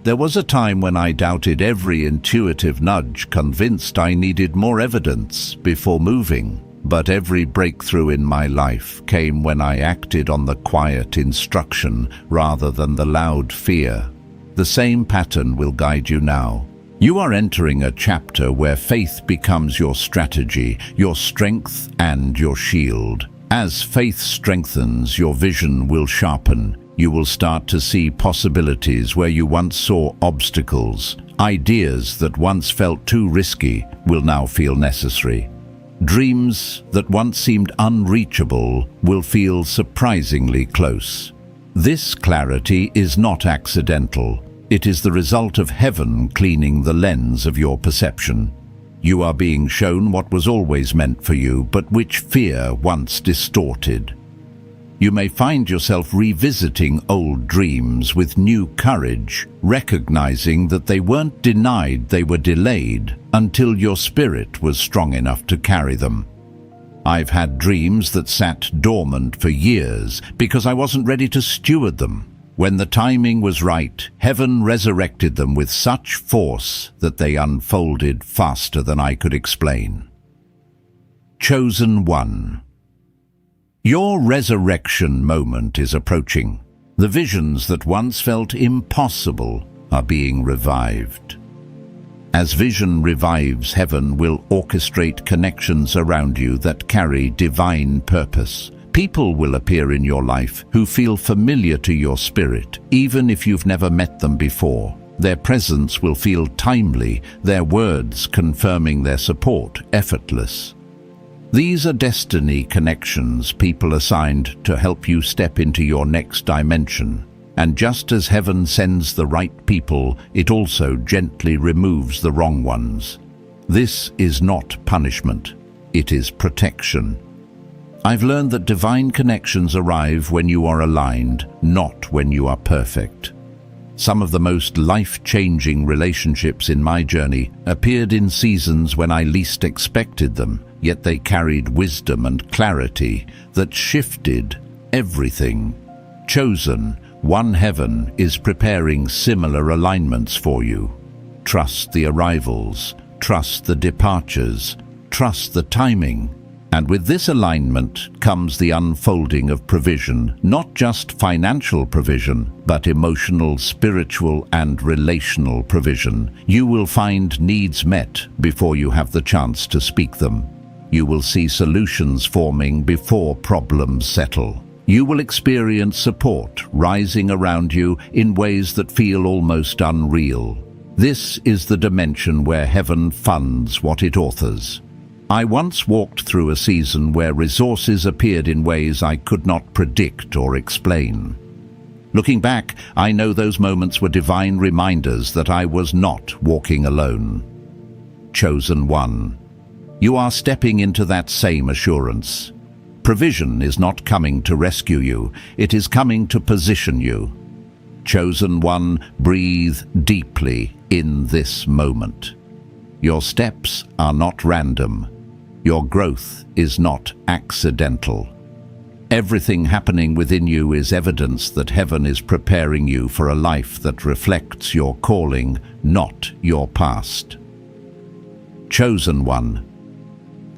There was a time when I doubted every intuitive nudge, convinced I needed more evidence before moving. But every breakthrough in my life came when I acted on the quiet instruction rather than the loud fear. The same pattern will guide you now. You are entering a chapter where faith becomes your strategy, your strength, and your shield. As faith strengthens, your vision will sharpen. You will start to see possibilities where you once saw obstacles. Ideas that once felt too risky will now feel necessary. Dreams that once seemed unreachable will feel surprisingly close. This clarity is not accidental. It is the result of heaven cleaning the lens of your perception. You are being shown what was always meant for you, but which fear once distorted. You may find yourself revisiting old dreams with new courage, recognizing that they weren't denied, they were delayed until your spirit was strong enough to carry them. I've had dreams that sat dormant for years because I wasn't ready to steward them. When the timing was right, heaven resurrected them with such force that they unfolded faster than I could explain. Chosen one. Your resurrection moment is approaching. The visions that once felt impossible are being revived. As vision revives, heaven will orchestrate connections around you that carry divine purpose. People will appear in your life who feel familiar to your spirit, even if you've never met them before. Their presence will feel timely, their words confirming their support effortless. These are destiny connections, people assigned to help you step into your next dimension. And just as heaven sends the right people, it also gently removes the wrong ones. This is not punishment, it is protection. I've learned that divine connections arrive when you are aligned, not when you are perfect. Some of the most life-changing relationships in my journey appeared in seasons when I least expected them, yet they carried wisdom and clarity that shifted everything. Chosen, one heaven is preparing similar alignments for you. Trust the arrivals, trust the departures, trust the timing. And with this alignment comes the unfolding of provision, not just financial provision, but emotional, spiritual, and relational provision. You will find needs met before you have the chance to speak them. You will see solutions forming before problems settle. You will experience support rising around you in ways that feel almost unreal. This is the dimension where heaven funds what it authors. I once walked through a season where resources appeared in ways I could not predict or explain. Looking back, I know those moments were divine reminders that I was not walking alone. Chosen one. You are stepping into that same assurance. Provision is not coming to rescue you, it is coming to position you. Chosen one, breathe deeply in this moment. Your steps are not random. Your growth is not accidental. Everything happening within you is evidence that heaven is preparing you for a life that reflects your calling, not your past. Chosen one.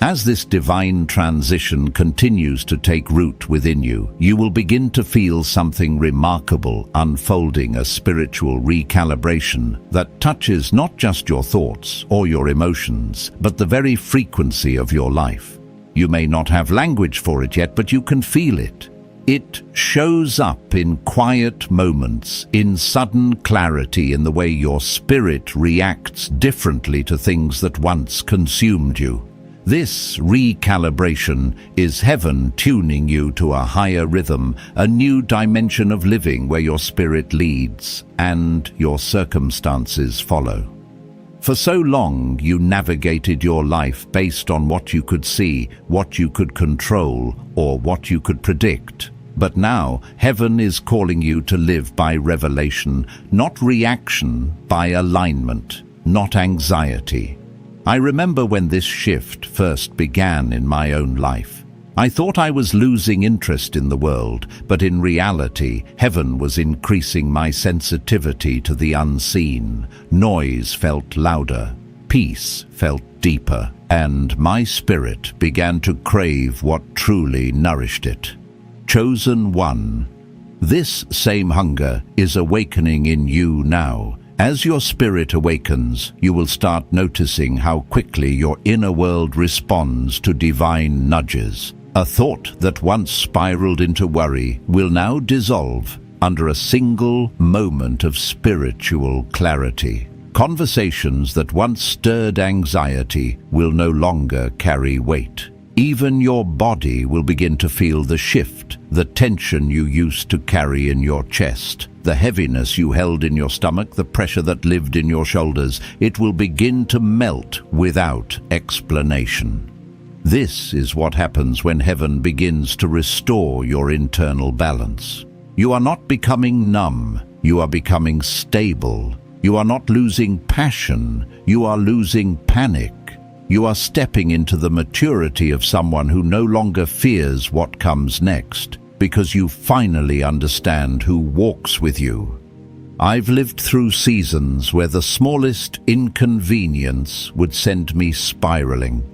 As this divine transition continues to take root within you, you will begin to feel something remarkable unfolding, a spiritual recalibration that touches not just your thoughts or your emotions, but the very frequency of your life. You may not have language for it yet, but you can feel it. It shows up in quiet moments, in sudden clarity in the way your spirit reacts differently to things that once consumed you. This recalibration is heaven tuning you to a higher rhythm, a new dimension of living where your spirit leads and your circumstances follow. For so long, you navigated your life based on what you could see, what you could control, or what you could predict. But now, heaven is calling you to live by revelation, not reaction, by alignment, not anxiety. I remember when this shift first began in my own life. I thought I was losing interest in the world, but in reality, heaven was increasing my sensitivity to the unseen. Noise felt louder, peace felt deeper, and my spirit began to crave what truly nourished it. Chosen one. This same hunger is awakening in you now. As your spirit awakens, you will start noticing how quickly your inner world responds to divine nudges. A thought that once spiraled into worry will now dissolve under a single moment of spiritual clarity. Conversations that once stirred anxiety will no longer carry weight. Even your body will begin to feel the shift, the tension you used to carry in your chest, the heaviness you held in your stomach, the pressure that lived in your shoulders. It will begin to melt without explanation. This is what happens when heaven begins to restore your internal balance. You are not becoming numb, you are becoming stable. You are not losing passion, you are losing panic. You are stepping into the maturity of someone who no longer fears what comes next, because you finally understand who walks with you. I've lived through seasons where the smallest inconvenience would send me spiraling.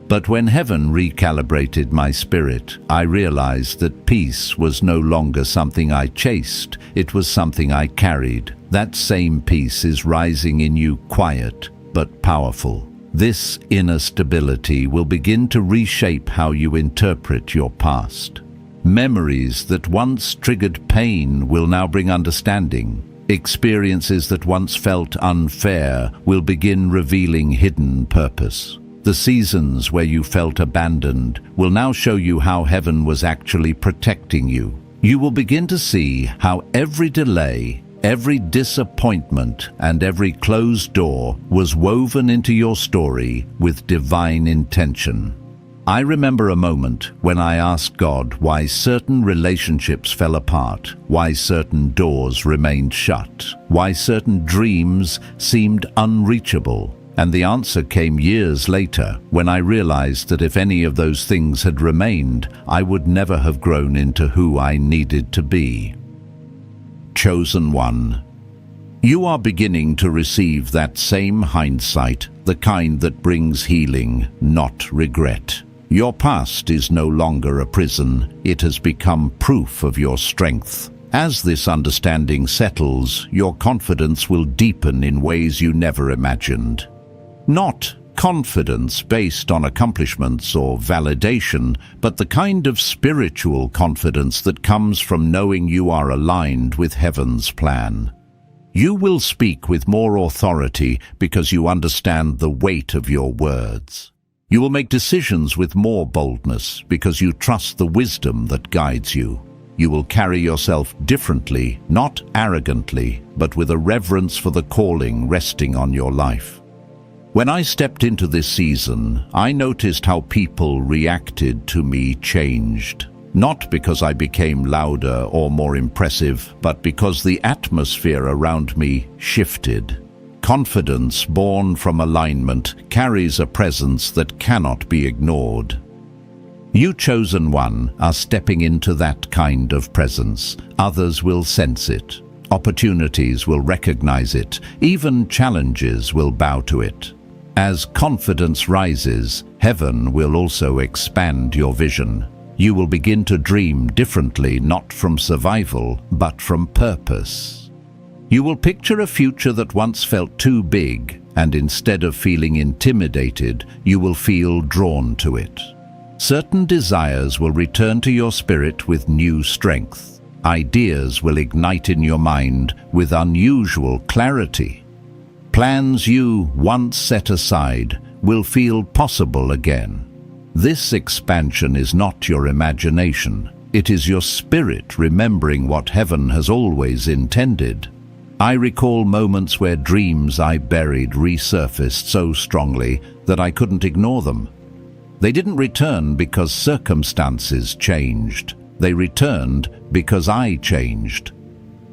But when heaven recalibrated my spirit, I realized that peace was no longer something I chased, it was something I carried. That same peace is rising in you, quiet but powerful. This inner stability will begin to reshape how you interpret your past. Memories that once triggered pain will now bring understanding. Experiences that once felt unfair will begin revealing hidden purpose. The seasons where you felt abandoned will now show you how heaven was actually protecting you. You will begin to see how every delay, every disappointment, and every closed door was woven into your story with divine intention. I remember a moment when I asked God why certain relationships fell apart, why certain doors remained shut, why certain dreams seemed unreachable. And the answer came years later, when I realized that if any of those things had remained, I would never have grown into who I needed to be. Chosen one. You are beginning to receive that same hindsight, the kind that brings healing, not regret. Your past is no longer a prison, it has become proof of your strength. As this understanding settles, your confidence will deepen in ways you never imagined. Not confidence based on accomplishments or validation, but the kind of spiritual confidence that comes from knowing you are aligned with heaven's plan. You will speak with more authority because you understand the weight of your words. You will make decisions with more boldness because you trust the wisdom that guides you. You will carry yourself differently, not arrogantly, but with a reverence for the calling resting on your life. When I stepped into this season, I noticed how people reacted to me changed. Not because I became louder or more impressive, but because the atmosphere around me shifted. Confidence born from alignment carries a presence that cannot be ignored. You, chosen one, are stepping into that kind of presence. Others will sense it. Opportunities will recognize it. Even challenges will bow to it. As confidence rises, heaven will also expand your vision. You will begin to dream differently, not from survival, but from purpose. You will picture a future that once felt too big, and instead of feeling intimidated, you will feel drawn to it. Certain desires will return to your spirit with new strength. Ideas will ignite in your mind with unusual clarity. Plans you once set aside will feel possible again. This expansion is not your imagination. It is your spirit remembering what heaven has always intended. I recall moments where dreams I buried resurfaced so strongly that I couldn't ignore them. They didn't return because circumstances changed. They returned because I changed.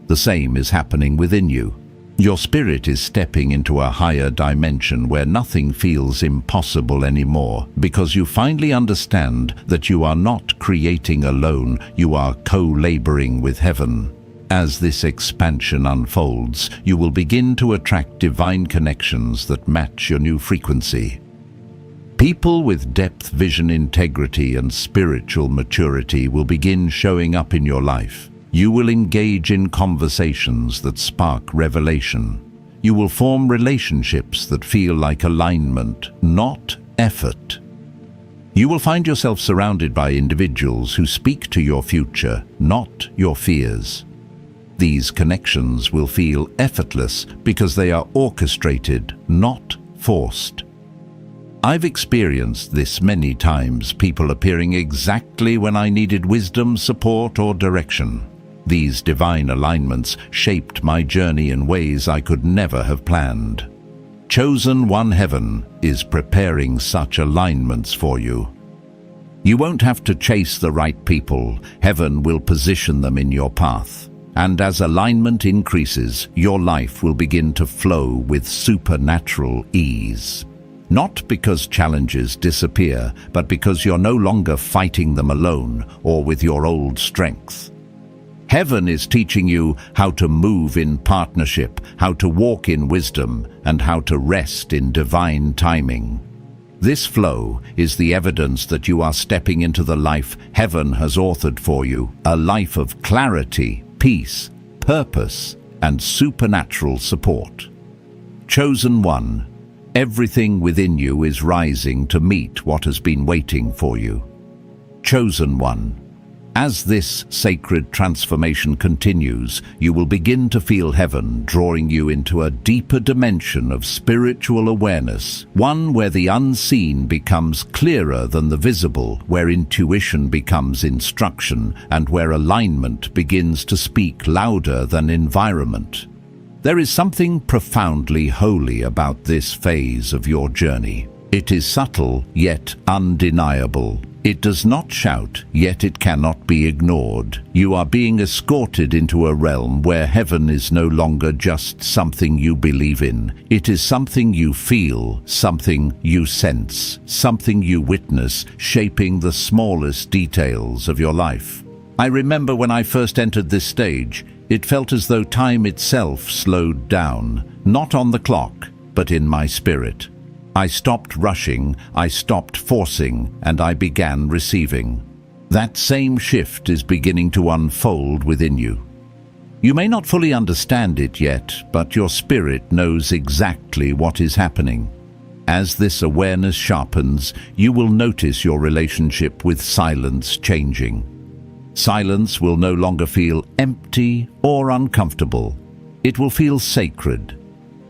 The same is happening within you. Your spirit is stepping into a higher dimension where nothing feels impossible anymore, because you finally understand that you are not creating alone, you are co-laboring with heaven. As this expansion unfolds, you will begin to attract divine connections that match your new frequency. People with depth, vision, integrity, and spiritual maturity will begin showing up in your life. You will engage in conversations that spark revelation. You will form relationships that feel like alignment, not effort. You will find yourself surrounded by individuals who speak to your future, not your fears. These connections will feel effortless because they are orchestrated, not forced. I've experienced this many times, people appearing exactly when I needed wisdom, support, or direction. These divine alignments shaped my journey in ways I could never have planned. Chosen One Heaven is preparing such alignments for you. You won't have to chase the right people. Heaven will position them in your path. And as alignment increases, your life will begin to flow with supernatural ease. Not because challenges disappear, but because you're no longer fighting them alone or with your old strength. Heaven is teaching you how to move in partnership, how to walk in wisdom, and how to rest in divine timing. This flow is the evidence that you are stepping into the life Heaven has authored for you, a life of clarity, peace, purpose, and supernatural support. Chosen One, everything within you is rising to meet what has been waiting for you. Chosen One, as this sacred transformation continues, you will begin to feel Heaven drawing you into a deeper dimension of spiritual awareness, one where the unseen becomes clearer than the visible, where intuition becomes instruction, and where alignment begins to speak louder than environment. There is something profoundly holy about this phase of your journey. It is subtle, yet undeniable. It does not shout, yet it cannot be ignored. You are being escorted into a realm where Heaven is no longer just something you believe in. It is something you feel, something you sense, something you witness, shaping the smallest details of your life. I remember when I first entered this stage, it felt as though time itself slowed down, not on the clock, but in my spirit. I stopped rushing, I stopped forcing, and I began receiving. That same shift is beginning to unfold within you. You may not fully understand it yet, but your spirit knows exactly what is happening. As this awareness sharpens, you will notice your relationship with silence changing. Silence will no longer feel empty or uncomfortable. It will feel sacred.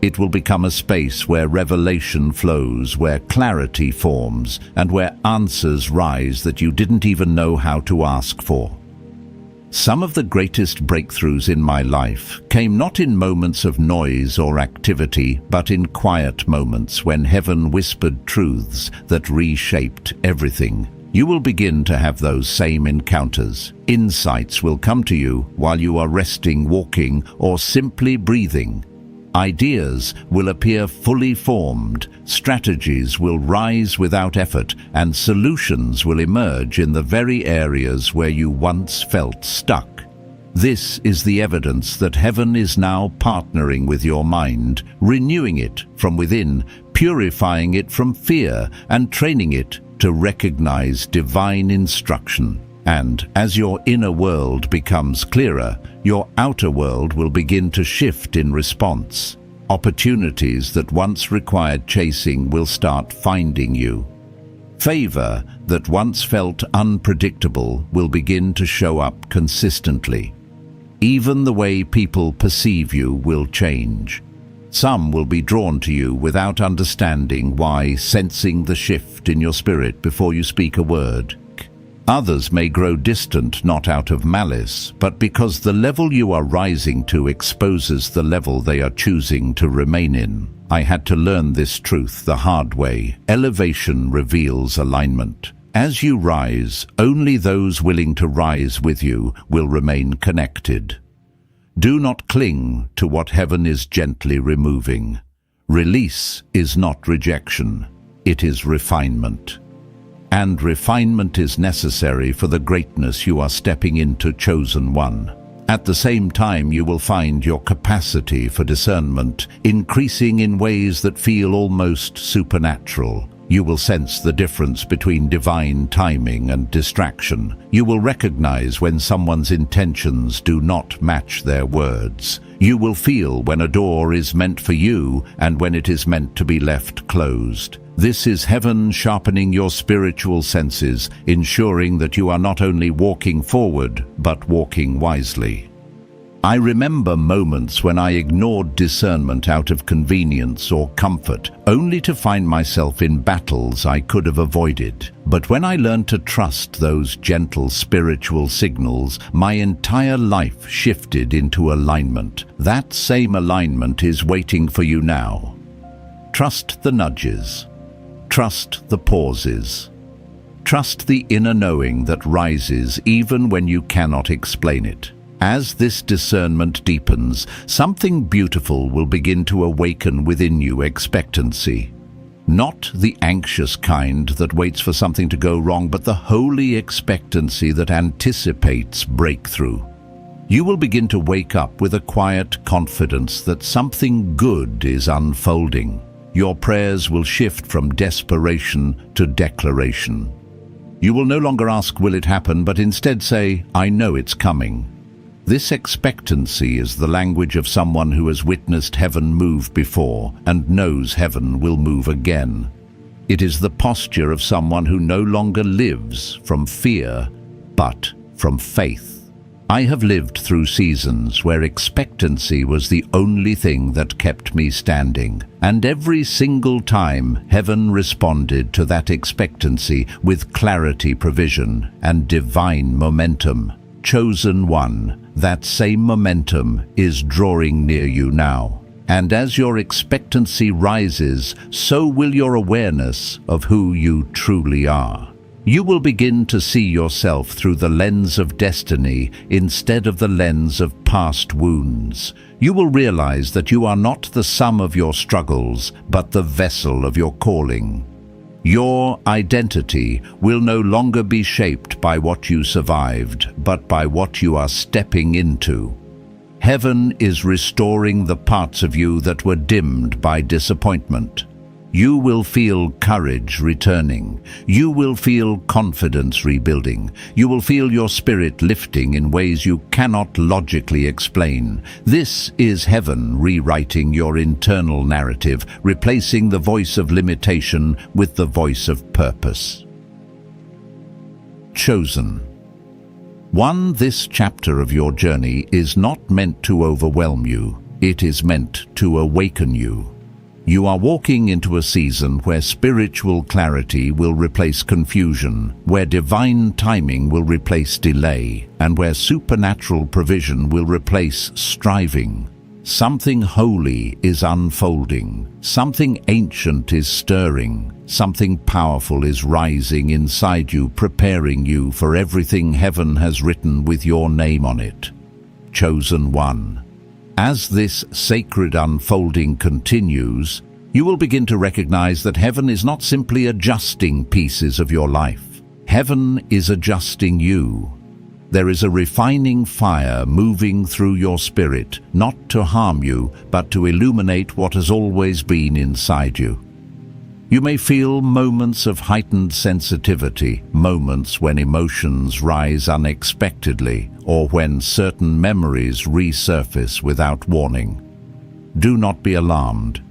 It will become a space where revelation flows, where clarity forms, and where answers rise that you didn't even know how to ask for. Some of the greatest breakthroughs in my life came not in moments of noise or activity, but in quiet moments when Heaven whispered truths that reshaped everything. You will begin to have those same encounters. Insights will come to you while you are resting, walking, or simply breathing. Ideas will appear fully formed, strategies will rise without effort, and solutions will emerge in the very areas where you once felt stuck. This is the evidence that Heaven is now partnering with your mind, renewing it from within, purifying it from fear, and training it to recognize divine instruction. And as your inner world becomes clearer, your outer world will begin to shift in response. Opportunities that once required chasing will start finding you. Favor that once felt unpredictable will begin to show up consistently. Even the way people perceive you will change. Some will be drawn to you without understanding why, sensing the shift in your spirit before you speak a word. Others may grow distant not out of malice, but because the level you are rising to exposes the level they are choosing to remain in. I had to learn this truth the hard way. Elevation reveals alignment. As you rise, only those willing to rise with you will remain connected. Do not cling to what Heaven is gently removing. Release is not rejection, it is refinement. And refinement is necessary for the greatness you are stepping into, Chosen One. At the same time, you will find your capacity for discernment increasing in ways that feel almost supernatural. You will sense the difference between divine timing and distraction. You will recognize when someone's intentions do not match their words. You will feel when a door is meant for you and when it is meant to be left closed. This is Heaven sharpening your spiritual senses, ensuring that you are not only walking forward, but walking wisely. I remember moments when I ignored discernment out of convenience or comfort, only to find myself in battles I could have avoided. But when I learned to trust those gentle spiritual signals, my entire life shifted into alignment. That same alignment is waiting for you now. Trust the nudges. Trust the pauses. Trust the inner knowing that rises even when you cannot explain it. As this discernment deepens, something beautiful will begin to awaken within you: expectancy. Not the anxious kind that waits for something to go wrong, but the holy expectancy that anticipates breakthrough. You will begin to wake up with a quiet confidence that something good is unfolding. Your prayers will shift from desperation to declaration. You will no longer ask, "Will it happen?" but instead say, "I know it's coming." This expectancy is the language of someone who has witnessed heaven move before and knows heaven will move again. It is the posture of someone who no longer lives from fear, but from faith. I have lived through seasons where expectancy was the only thing that kept me standing, and every single time heaven responded to that expectancy with clarity, provision, and divine momentum. Chosen one, that same momentum is drawing near you now. And as your expectancy rises, so will your awareness of who you truly are. You will begin to see yourself through the lens of destiny instead of the lens of past wounds. You will realize that you are not the sum of your struggles, but the vessel of your calling. Your identity will no longer be shaped by what you survived, but by what you are stepping into. Heaven is restoring the parts of you that were dimmed by disappointment. You will feel courage returning. You will feel confidence rebuilding. You will feel your spirit lifting in ways you cannot logically explain. This is heaven rewriting your internal narrative, replacing the voice of limitation with the voice of purpose. Chosen. One, this chapter of your journey is not meant to overwhelm you. It is meant to awaken you. You are walking into a season where spiritual clarity will replace confusion, where divine timing will replace delay, and where supernatural provision will replace striving. Something holy is unfolding. Something ancient is stirring. Something powerful is rising inside you, preparing you for everything heaven has written with your name on it. Chosen one. As this sacred unfolding continues, you will begin to recognize that heaven is not simply adjusting pieces of your life. Heaven is adjusting you. There is a refining fire moving through your spirit, not to harm you, but to illuminate what has always been inside you. You may feel moments of heightened sensitivity, moments when emotions rise unexpectedly, or when certain memories resurface without warning. Do not be alarmed.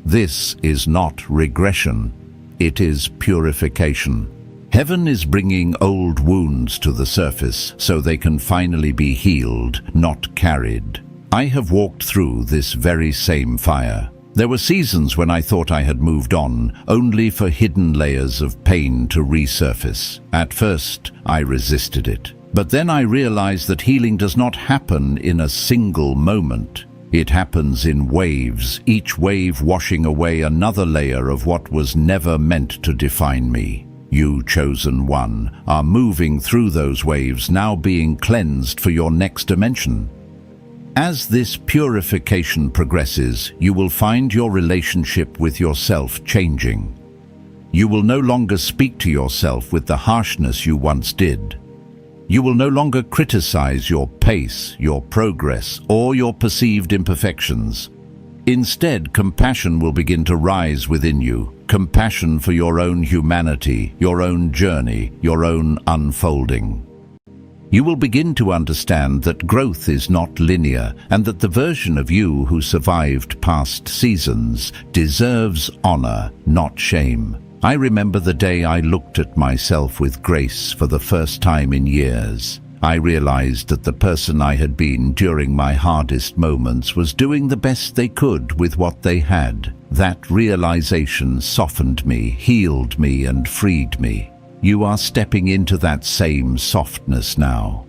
This is not regression. It is purification. Heaven is bringing old wounds to the surface so they can finally be healed, not carried. I have walked through this very same fire. There were seasons when I thought I had moved on, only for hidden layers of pain to resurface. At first, I resisted it. But then I realized that healing does not happen in a single moment. It happens in waves, each wave washing away another layer of what was never meant to define me. You, chosen one, are moving through those waves, now being cleansed for your next dimension. As this purification progresses, you will find your relationship with yourself changing. You will no longer speak to yourself with the harshness you once did. You will no longer criticize your pace, your progress, or your perceived imperfections. Instead, compassion will begin to rise within you. Compassion for your own humanity, your own journey, your own unfolding. You will begin to understand that growth is not linear, and that the version of you who survived past seasons deserves honor, not shame. I remember the day I looked at myself with grace for the first time in years. I realized that the person I had been during my hardest moments was doing the best they could with what they had. That realization softened me, healed me, and freed me. You are stepping into that same softness now.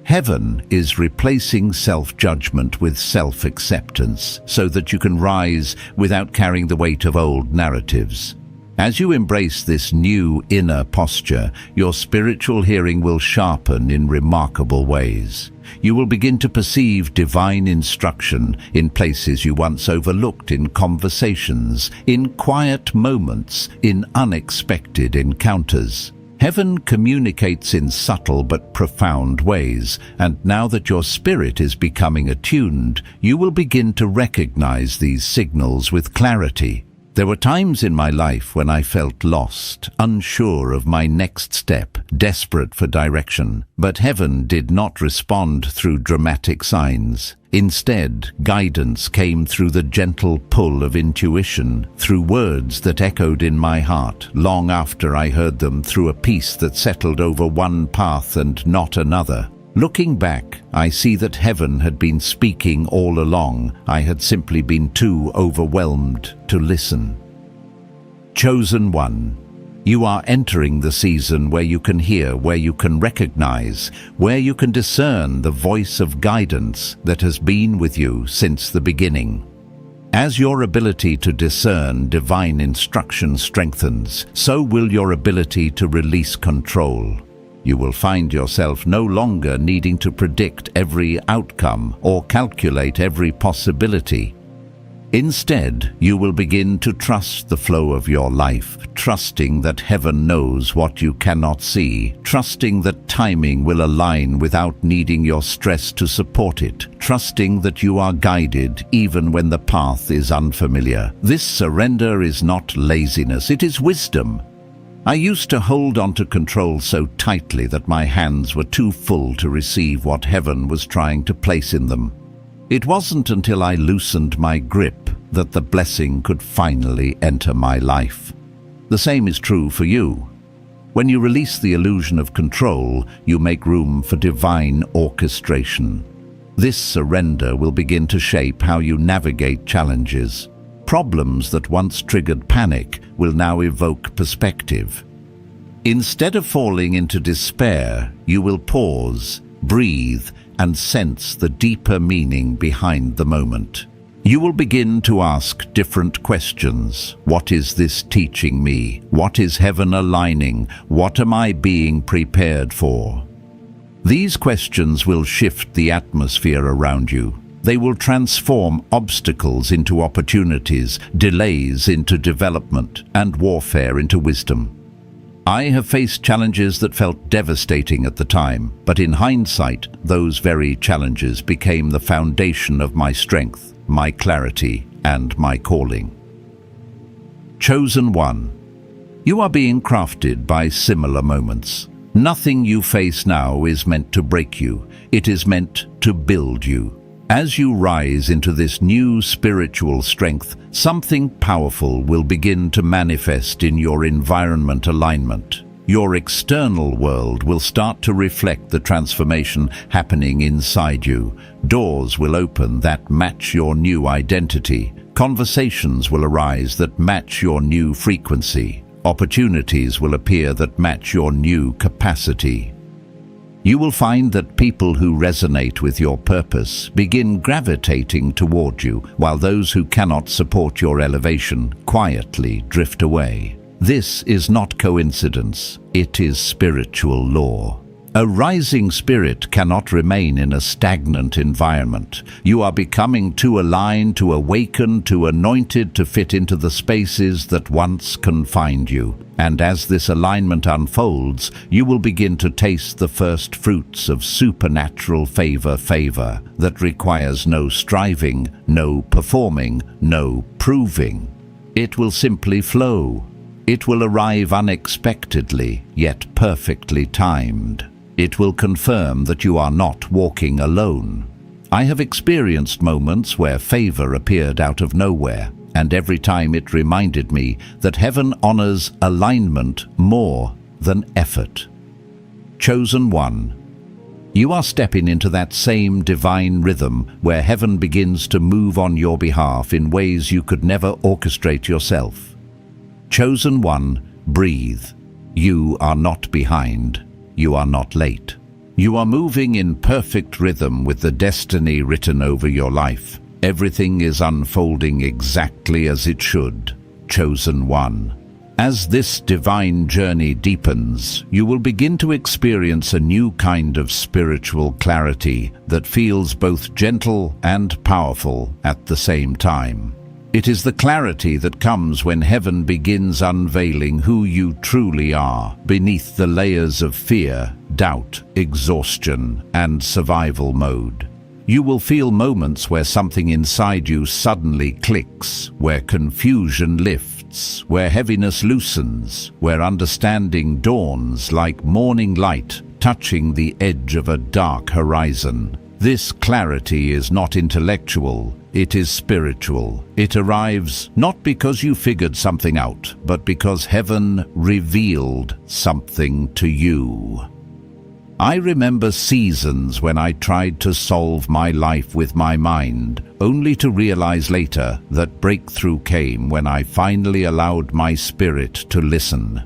Heaven is replacing self-judgment with self-acceptance so that you can rise without carrying the weight of old narratives. As you embrace this new inner posture, your spiritual hearing will sharpen in remarkable ways. You will begin to perceive divine instruction in places you once overlooked, in conversations, in quiet moments, in unexpected encounters. Heaven communicates in subtle but profound ways, and now that your spirit is becoming attuned, you will begin to recognize these signals with clarity. There were times in my life when I felt lost, unsure of my next step, desperate for direction. But heaven did not respond through dramatic signs. Instead, guidance came through the gentle pull of intuition, through words that echoed in my heart long after I heard them, through a peace that settled over one path and not another. Looking back, I see that heaven had been speaking all along. I had simply been too overwhelmed to listen. Chosen one, you are entering the season where you can hear, where you can recognize, where you can discern the voice of guidance that has been with you since the beginning. As your ability to discern divine instruction strengthens, so will your ability to release control. You will find yourself no longer needing to predict every outcome or calculate every possibility. Instead, you will begin to trust the flow of your life, trusting that heaven knows what you cannot see, trusting that timing will align without needing your stress to support it, trusting that you are guided even when the path is unfamiliar. This surrender is not laziness, it is wisdom. I used to hold on to control so tightly that my hands were too full to receive what heaven was trying to place in them. It wasn't until I loosened my grip that the blessing could finally enter my life. The same is true for you. When you release the illusion of control, you make room for divine orchestration. This surrender will begin to shape how you navigate challenges. Problems that once triggered panic will now evoke perspective. Instead of falling into despair, you will pause, breathe, and sense the deeper meaning behind the moment. You will begin to ask different questions. What is this teaching me? What is heaven aligning? What am I being prepared for? These questions will shift the atmosphere around you. They will transform obstacles into opportunities, delays into development, and warfare into wisdom. I have faced challenges that felt devastating at the time, but in hindsight, those very challenges became the foundation of my strength, my clarity, and my calling. Chosen one, you are being crafted by similar moments. Nothing you face now is meant to break you. It is meant to build you. As you rise into this new spiritual strength, something powerful will begin to manifest in your environment alignment. Your external world will start to reflect the transformation happening inside you. Doors will open that match your new identity. Conversations will arise that match your new frequency. Opportunities will appear that match your new capacity. You will find that people who resonate with your purpose begin gravitating toward you, while those who cannot support your elevation quietly drift away. This is not coincidence, it is spiritual law. A rising spirit cannot remain in a stagnant environment. You are becoming too aligned, too awakened, too anointed to fit into the spaces that once confined you. And as this alignment unfolds, you will begin to taste the first fruits of supernatural favor that requires no striving, no performing, no proving. It will simply flow. It will arrive unexpectedly, yet perfectly timed. It will confirm that you are not walking alone. I have experienced moments where favor appeared out of nowhere, and every time it reminded me that heaven honors alignment more than effort. Chosen one, you are stepping into that same divine rhythm where heaven begins to move on your behalf in ways you could never orchestrate yourself. Chosen one, breathe. You are not behind. You are not late. You are moving in perfect rhythm with the destiny written over your life. Everything is unfolding exactly as it should. Chosen one. As this divine journey deepens, you will begin to experience a new kind of spiritual clarity that feels both gentle and powerful at the same time. It is the clarity that comes when heaven begins unveiling who you truly are beneath the layers of fear, doubt, exhaustion, and survival mode. You will feel moments where something inside you suddenly clicks, where confusion lifts, where heaviness loosens, where understanding dawns like morning light touching the edge of a dark horizon. This clarity is not intellectual, it is spiritual. It arrives not because you figured something out, but because heaven revealed something to you. I remember seasons when I tried to solve my life with my mind, only to realize later that breakthrough came when I finally allowed my spirit to listen.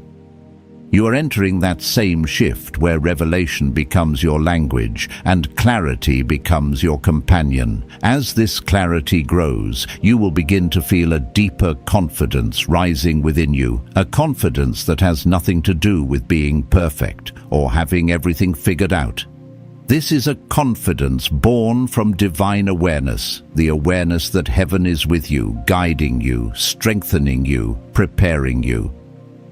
You are entering that same shift where revelation becomes your language and clarity becomes your companion. As this clarity grows, you will begin to feel a deeper confidence rising within you, a confidence that has nothing to do with being perfect or having everything figured out. This is a confidence born from divine awareness, the awareness that heaven is with you, guiding you, strengthening you, preparing you.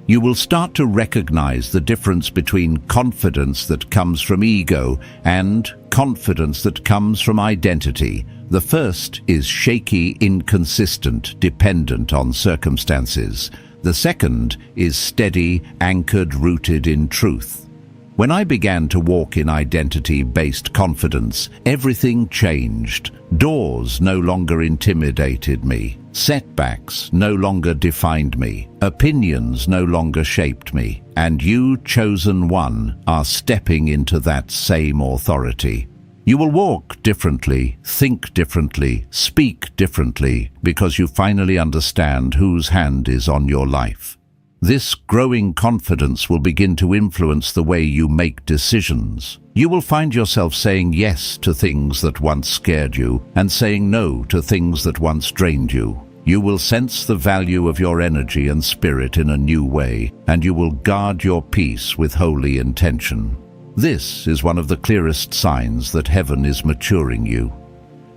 You will start to recognize the difference between confidence that comes from ego and confidence that comes from identity. The first is shaky, inconsistent, dependent on circumstances. The second is steady, anchored, rooted in truth. When I began to walk in identity-based confidence, everything changed. Doors no longer intimidated me. Setbacks no longer defined me. Opinions no longer shaped me. And you, chosen one, are stepping into that same authority. You will walk differently, think differently, speak differently, because you finally understand whose hand is on your life. This growing confidence will begin to influence the way you make decisions. You will find yourself saying yes to things that once scared you and saying no to things that once drained you. You will sense the value of your energy and spirit in a new way, and you will guard your peace with holy intention. This is one of the clearest signs that heaven is maturing you.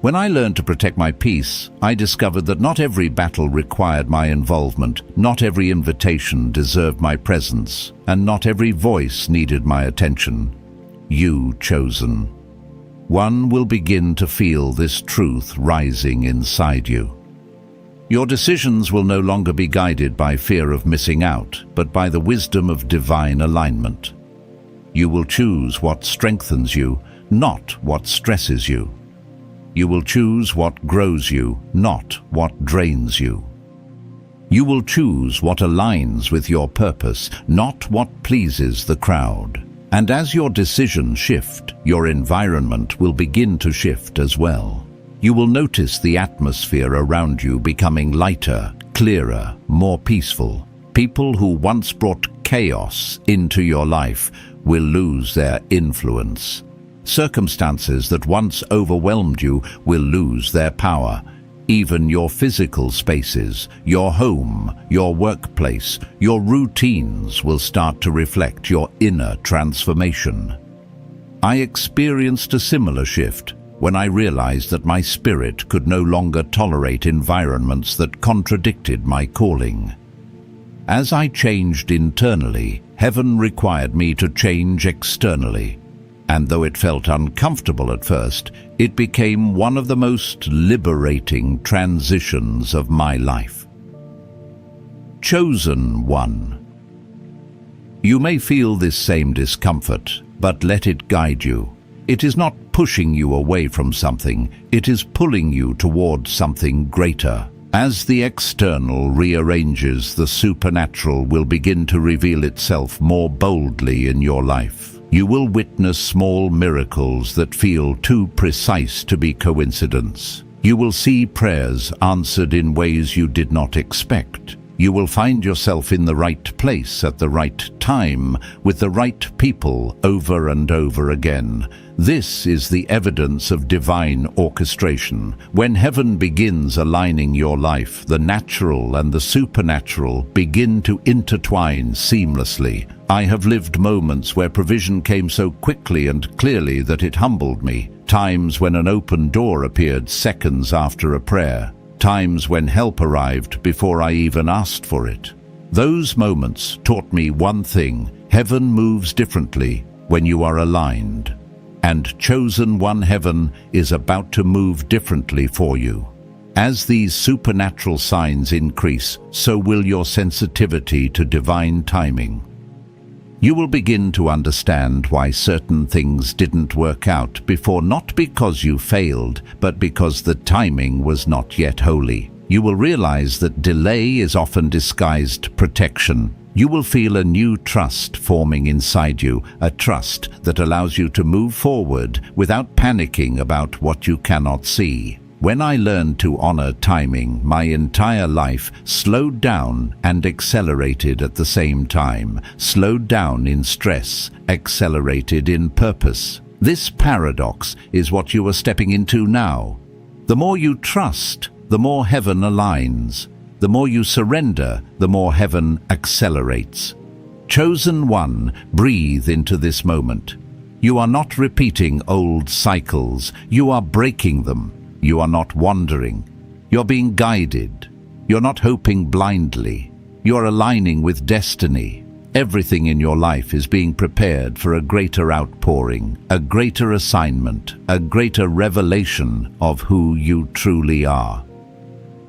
When I learned to protect my peace, I discovered that not every battle required my involvement, not every invitation deserved my presence, and not every voice needed my attention. You, chosen one, will begin to feel this truth rising inside you. Your decisions will no longer be guided by fear of missing out, but by the wisdom of divine alignment. You will choose what strengthens you, not what stresses you. You will choose what grows you, not what drains you. You will choose what aligns with your purpose, not what pleases the crowd. And as your decisions shift, your environment will begin to shift as well. You will notice the atmosphere around you becoming lighter, clearer, more peaceful. People who once brought chaos into your life will lose their influence. Circumstances that once overwhelmed you will lose their power. Even your physical spaces, your home, your workplace, your routines will start to reflect your inner transformation. I experienced a similar shift when I realized that my spirit could no longer tolerate environments that contradicted my calling. As I changed internally, heaven required me to change externally. And though it felt uncomfortable at first, it became one of the most liberating transitions of my life. Chosen one. You may feel this same discomfort, but let it guide you. It is not pushing you away from something, it is pulling you towards something greater. As the external rearranges, the supernatural will begin to reveal itself more boldly in your life. You will witness small miracles that feel too precise to be coincidence. You will see prayers answered in ways you did not expect. You will find yourself in the right place at the right time with the right people over and over again. This is the evidence of divine orchestration. When heaven begins aligning your life, the natural and the supernatural begin to intertwine seamlessly. I have lived moments where provision came so quickly and clearly that it humbled me. Times when an open door appeared seconds after a prayer. Times when help arrived before I even asked for it. Those moments taught me one thing: heaven moves differently when you are aligned. And chosen one, heaven is about to move differently for you. As these supernatural signs increase, so will your sensitivity to divine timing. You will begin to understand why certain things didn't work out before, not because you failed, but because the timing was not yet holy. You will realize that delay is often disguised protection. You will feel a new trust forming inside you, a trust that allows you to move forward without panicking about what you cannot see. When I learned to honor timing, my entire life slowed down and accelerated at the same time. Slowed down in stress, accelerated in purpose. This paradox is what you are stepping into now. The more you trust, the more heaven aligns. The more you surrender, the more heaven accelerates. Chosen one, breathe into this moment. You are not repeating old cycles. You are breaking them. You are not wandering. You're being guided. You're not hoping blindly. You're aligning with destiny. Everything in your life is being prepared for a greater outpouring, a greater assignment, a greater revelation of who you truly are.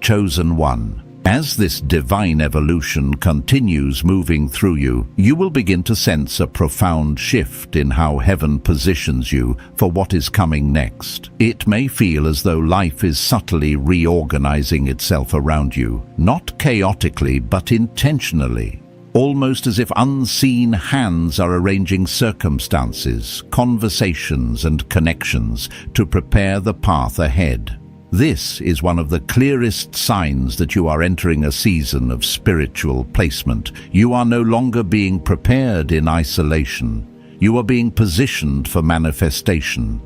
Chosen one. As this divine evolution continues moving through you, you will begin to sense a profound shift in how heaven positions you for what is coming next. It may feel as though life is subtly reorganizing itself around you, not chaotically but intentionally. Almost as if unseen hands are arranging circumstances, conversations, and connections to prepare the path ahead. This is one of the clearest signs that you are entering a season of spiritual placement. You are no longer being prepared in isolation. You are being positioned for manifestation.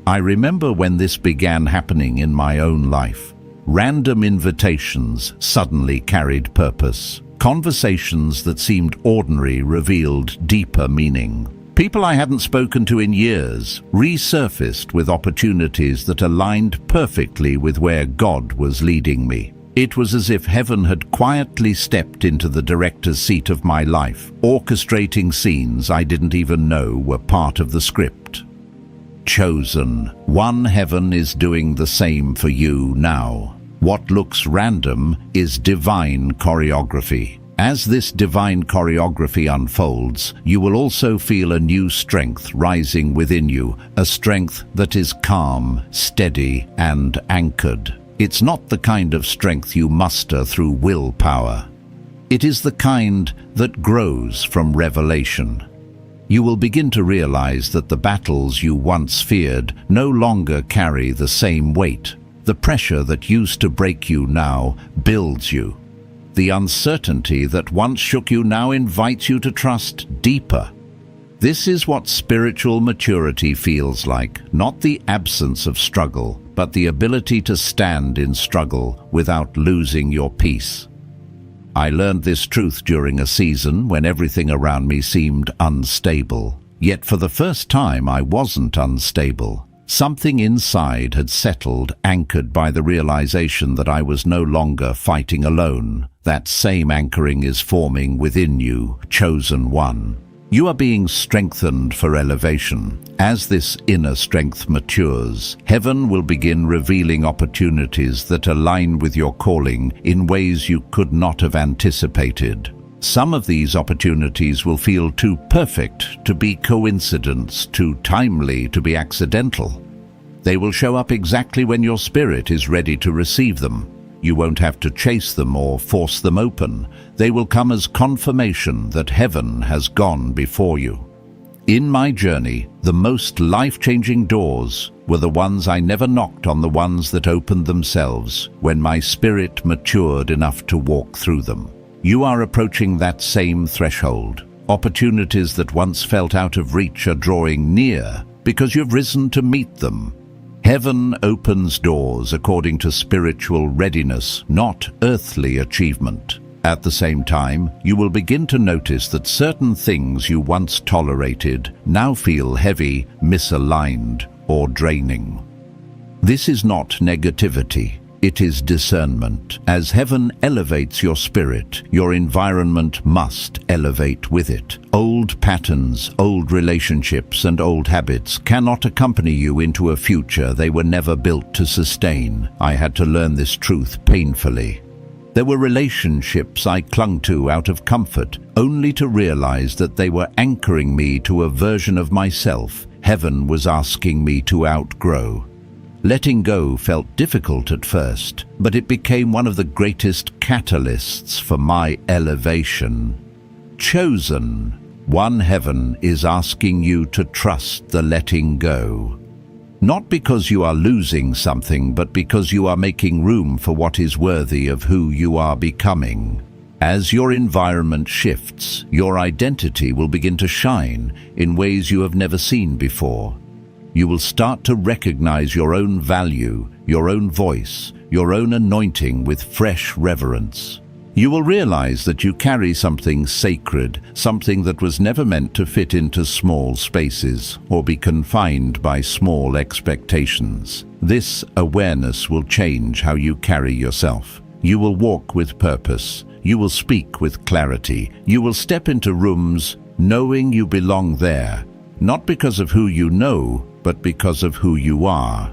I remember when this began happening in my own life. Random invitations suddenly carried purpose. Conversations that seemed ordinary revealed deeper meaning. People I hadn't spoken to in years resurfaced with opportunities that aligned perfectly with where God was leading me. It was as if heaven had quietly stepped into the director's seat of my life, orchestrating scenes I didn't even know were part of the script. Chosen one, heaven is doing the same for you now. What looks random is divine choreography. As this divine choreography unfolds, you will also feel a new strength rising within you, a strength that is calm, steady, and anchored. It's not the kind of strength you muster through willpower. It is the kind that grows from revelation. You will begin to realize that the battles you once feared no longer carry the same weight. The pressure that used to break you now builds you. The uncertainty that once shook you now invites you to trust deeper. This is what spiritual maturity feels like, not the absence of struggle, but the ability to stand in struggle without losing your peace. I learned this truth during a season when everything around me seemed unstable. Yet for the first time, I wasn't unstable. Something inside had settled, anchored by the realization that I was no longer fighting alone. That same anchoring is forming within you, chosen one. You are being strengthened for elevation. As this inner strength matures, heaven will begin revealing opportunities that align with your calling in ways you could not have anticipated. Some of these opportunities will feel too perfect to be coincidence, too timely to be accidental. They will show up exactly when your spirit is ready to receive them. You won't have to chase them or force them open. They will come as confirmation that heaven has gone before you. In my journey, the most life-changing doors were the ones I never knocked on, the ones that opened themselves when my spirit matured enough to walk through them. You are approaching that same threshold. Opportunities that once felt out of reach are drawing near because you've risen to meet them. Heaven opens doors according to spiritual readiness, not earthly achievement. At the same time, you will begin to notice that certain things you once tolerated now feel heavy, misaligned, or draining. This is not negativity. It is discernment. As heaven elevates your spirit, your environment must elevate with it. Old patterns, old relationships, and old habits cannot accompany you into a future they were never built to sustain. I had to learn this truth painfully. There were relationships I clung to out of comfort, only to realize that they were anchoring me to a version of myself heaven was asking me to outgrow. Letting go felt difficult at first, but it became one of the greatest catalysts for my elevation. Chosen, one heaven is asking you to trust the letting go. Not because you are losing something, but because you are making room for what is worthy of who you are becoming. As your environment shifts, your identity will begin to shine in ways you have never seen before. You will start to recognize your own value, your own voice, your own anointing with fresh reverence. You will realize that you carry something sacred, something that was never meant to fit into small spaces or be confined by small expectations. This awareness will change how you carry yourself. You will walk with purpose. You will speak with clarity. You will step into rooms knowing you belong there, not because of who you know, but because of who you are.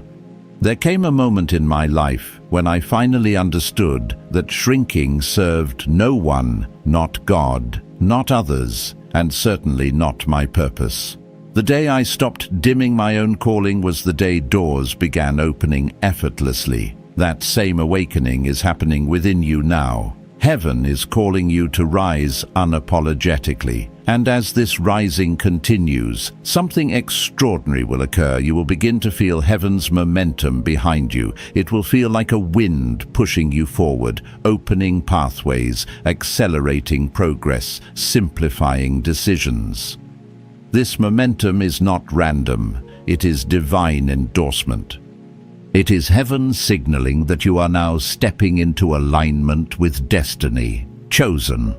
There came a moment in my life when I finally understood that shrinking served no one, not God, not others, and certainly not my purpose. The day I stopped dimming my own calling was the day doors began opening effortlessly. That same awakening is happening within you now. Heaven is calling you to rise unapologetically. And as this rising continues, something extraordinary will occur. You will begin to feel heaven's momentum behind you. It will feel like a wind pushing you forward, opening pathways, accelerating progress, simplifying decisions. This momentum is not random. It is divine endorsement. It is heaven signaling that you are now stepping into alignment with destiny, chosen.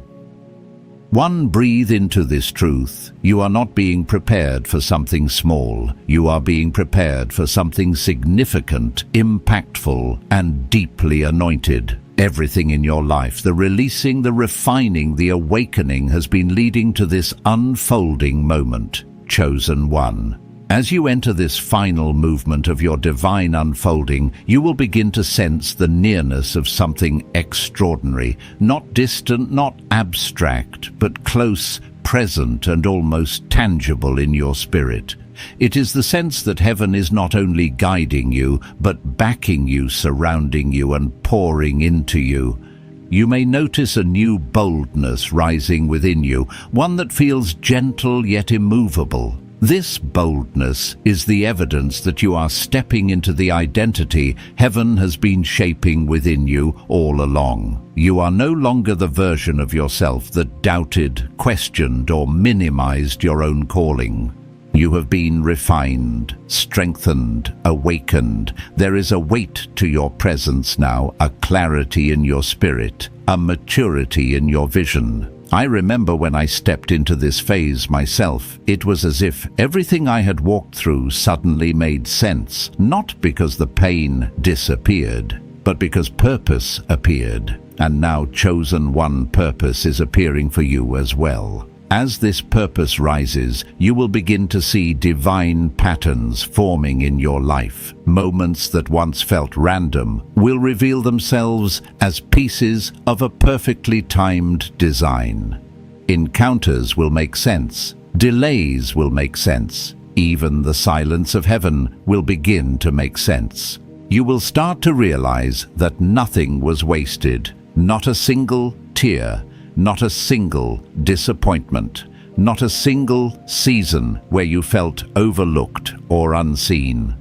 One, breathe into this truth. You are not being prepared for something small. You are being prepared for something significant, impactful, and deeply anointed. Everything in your life, the releasing, the refining, the awakening, has been leading to this unfolding moment. Chosen one. As you enter this final movement of your divine unfolding, you will begin to sense the nearness of something extraordinary, not distant, not abstract, but close, present, and almost tangible in your spirit. It is the sense that heaven is not only guiding you, but backing you, surrounding you, and pouring into you. You may notice a new boldness rising within you, one that feels gentle yet immovable. This boldness is the evidence that you are stepping into the identity heaven has been shaping within you all along. You are no longer the version of yourself that doubted, questioned, or minimized your own calling. You have been refined, strengthened, awakened. There is a weight to your presence now, a clarity in your spirit, a maturity in your vision. I remember when I stepped into this phase myself, it was as if everything I had walked through suddenly made sense, not because the pain disappeared, but because purpose appeared. And now chosen one purpose is appearing for you as well. As this purpose rises, you will begin to see divine patterns forming in your life. Moments that once felt random will reveal themselves as pieces of a perfectly timed design. Encounters will make sense. Delays will make sense. Even the silence of heaven will begin to make sense. You will start to realize that nothing was wasted, not a single tear, not a single disappointment, not a single season where you felt overlooked or unseen.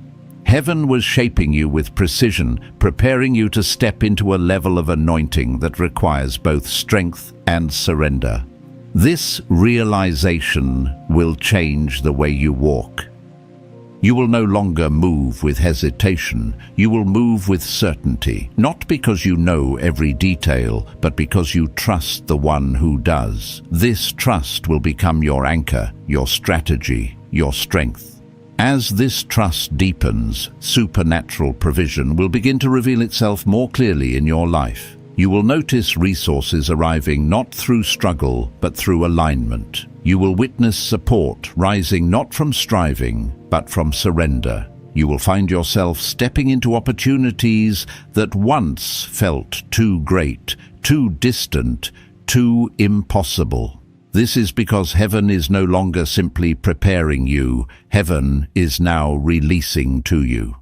Heaven was shaping you with precision, preparing you to step into a level of anointing that requires both strength and surrender. This realization will change the way you walk. You will no longer move with hesitation. You will move with certainty, not because you know every detail, but because you trust the one who does. This trust will become your anchor, your strategy, your strength. As this trust deepens, supernatural provision will begin to reveal itself more clearly in your life. You will notice resources arriving not through struggle, but through alignment. You will witness support rising not from striving, but from surrender. You will find yourself stepping into opportunities that once felt too great, too distant, too impossible. This is because heaven is no longer simply preparing you. Heaven is now releasing to you.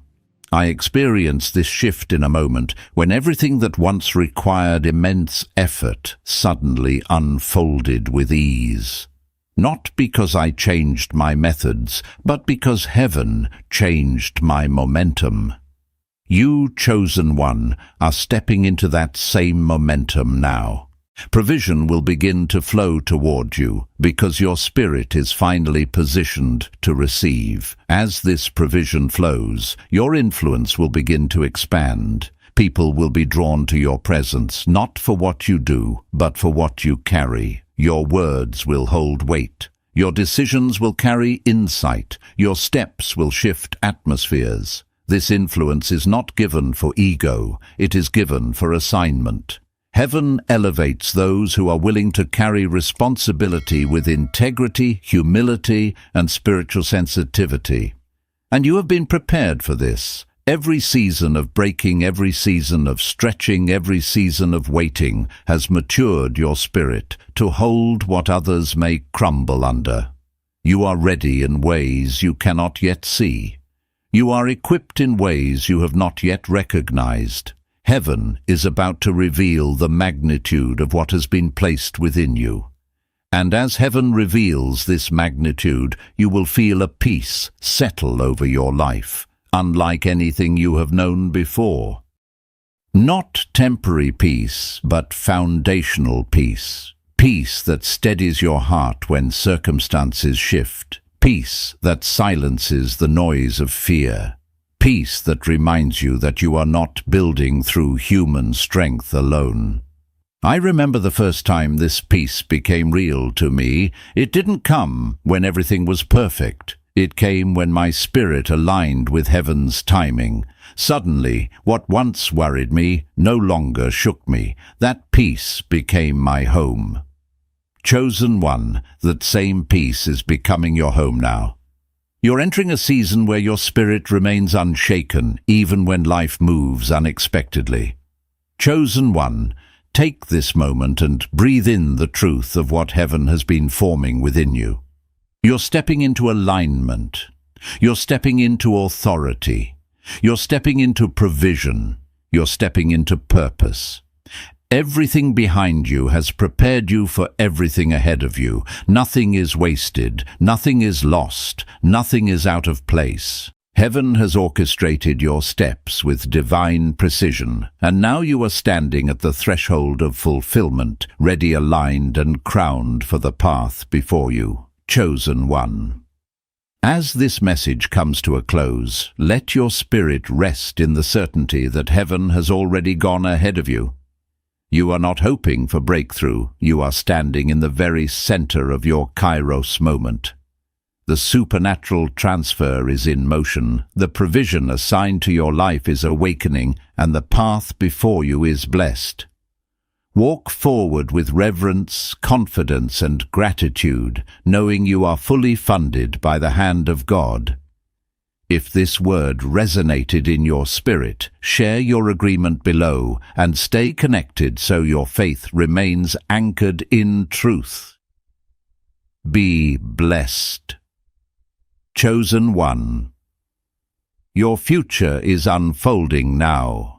I experienced this shift in a moment when everything that once required immense effort suddenly unfolded with ease. Not because I changed my methods, but because heaven changed my momentum. You, chosen one, are stepping into that same momentum now. Provision will begin to flow toward you because your spirit is finally positioned to receive. As this provision flows, your influence will begin to expand. People will be drawn to your presence, not for what you do, but for what you carry. Your words will hold weight. Your decisions will carry insight. Your steps will shift atmospheres. This influence is not given for ego, it is given for assignment. Heaven elevates those who are willing to carry responsibility with integrity, humility, and spiritual sensitivity. And you have been prepared for this. Every season of breaking, every season of stretching, every season of waiting has matured your spirit to hold what others may crumble under. You are ready in ways you cannot yet see. You are equipped in ways you have not yet recognized. Heaven is about to reveal the magnitude of what has been placed within you. And as heaven reveals this magnitude, you will feel a peace settle over your life, unlike anything you have known before. Not temporary peace, but foundational peace. Peace that steadies your heart when circumstances shift. Peace that silences the noise of fear. Peace that reminds you that you are not building through human strength alone. I remember the first time this peace became real to me. It didn't come when everything was perfect. It came when my spirit aligned with heaven's timing. Suddenly, what once worried me no longer shook me. That peace became my home. Chosen one, that same peace is becoming your home now. You're entering a season where your spirit remains unshaken, even when life moves unexpectedly. Chosen one, take this moment and breathe in the truth of what heaven has been forming within you. You're stepping into alignment. You're stepping into authority. You're stepping into provision. You're stepping into purpose. Everything behind you has prepared you for everything ahead of you. Nothing is wasted. Nothing is lost. Nothing is out of place. Heaven has orchestrated your steps with divine precision, and now you are standing at the threshold of fulfillment, ready, aligned, and crowned for the path before you. Chosen one. As this message comes to a close, let your spirit rest in the certainty that heaven has already gone ahead of you. You are not hoping for breakthrough. You are standing in the very center of your kairos moment. The supernatural transfer is in motion. The provision assigned to your life is awakening, and the path before you is blessed. Walk forward with reverence, confidence, and gratitude, knowing you are fully funded by the hand of God. If this word resonated in your spirit, share your agreement below and stay connected so your faith remains anchored in truth. Be blessed. Chosen one. Your future is unfolding now.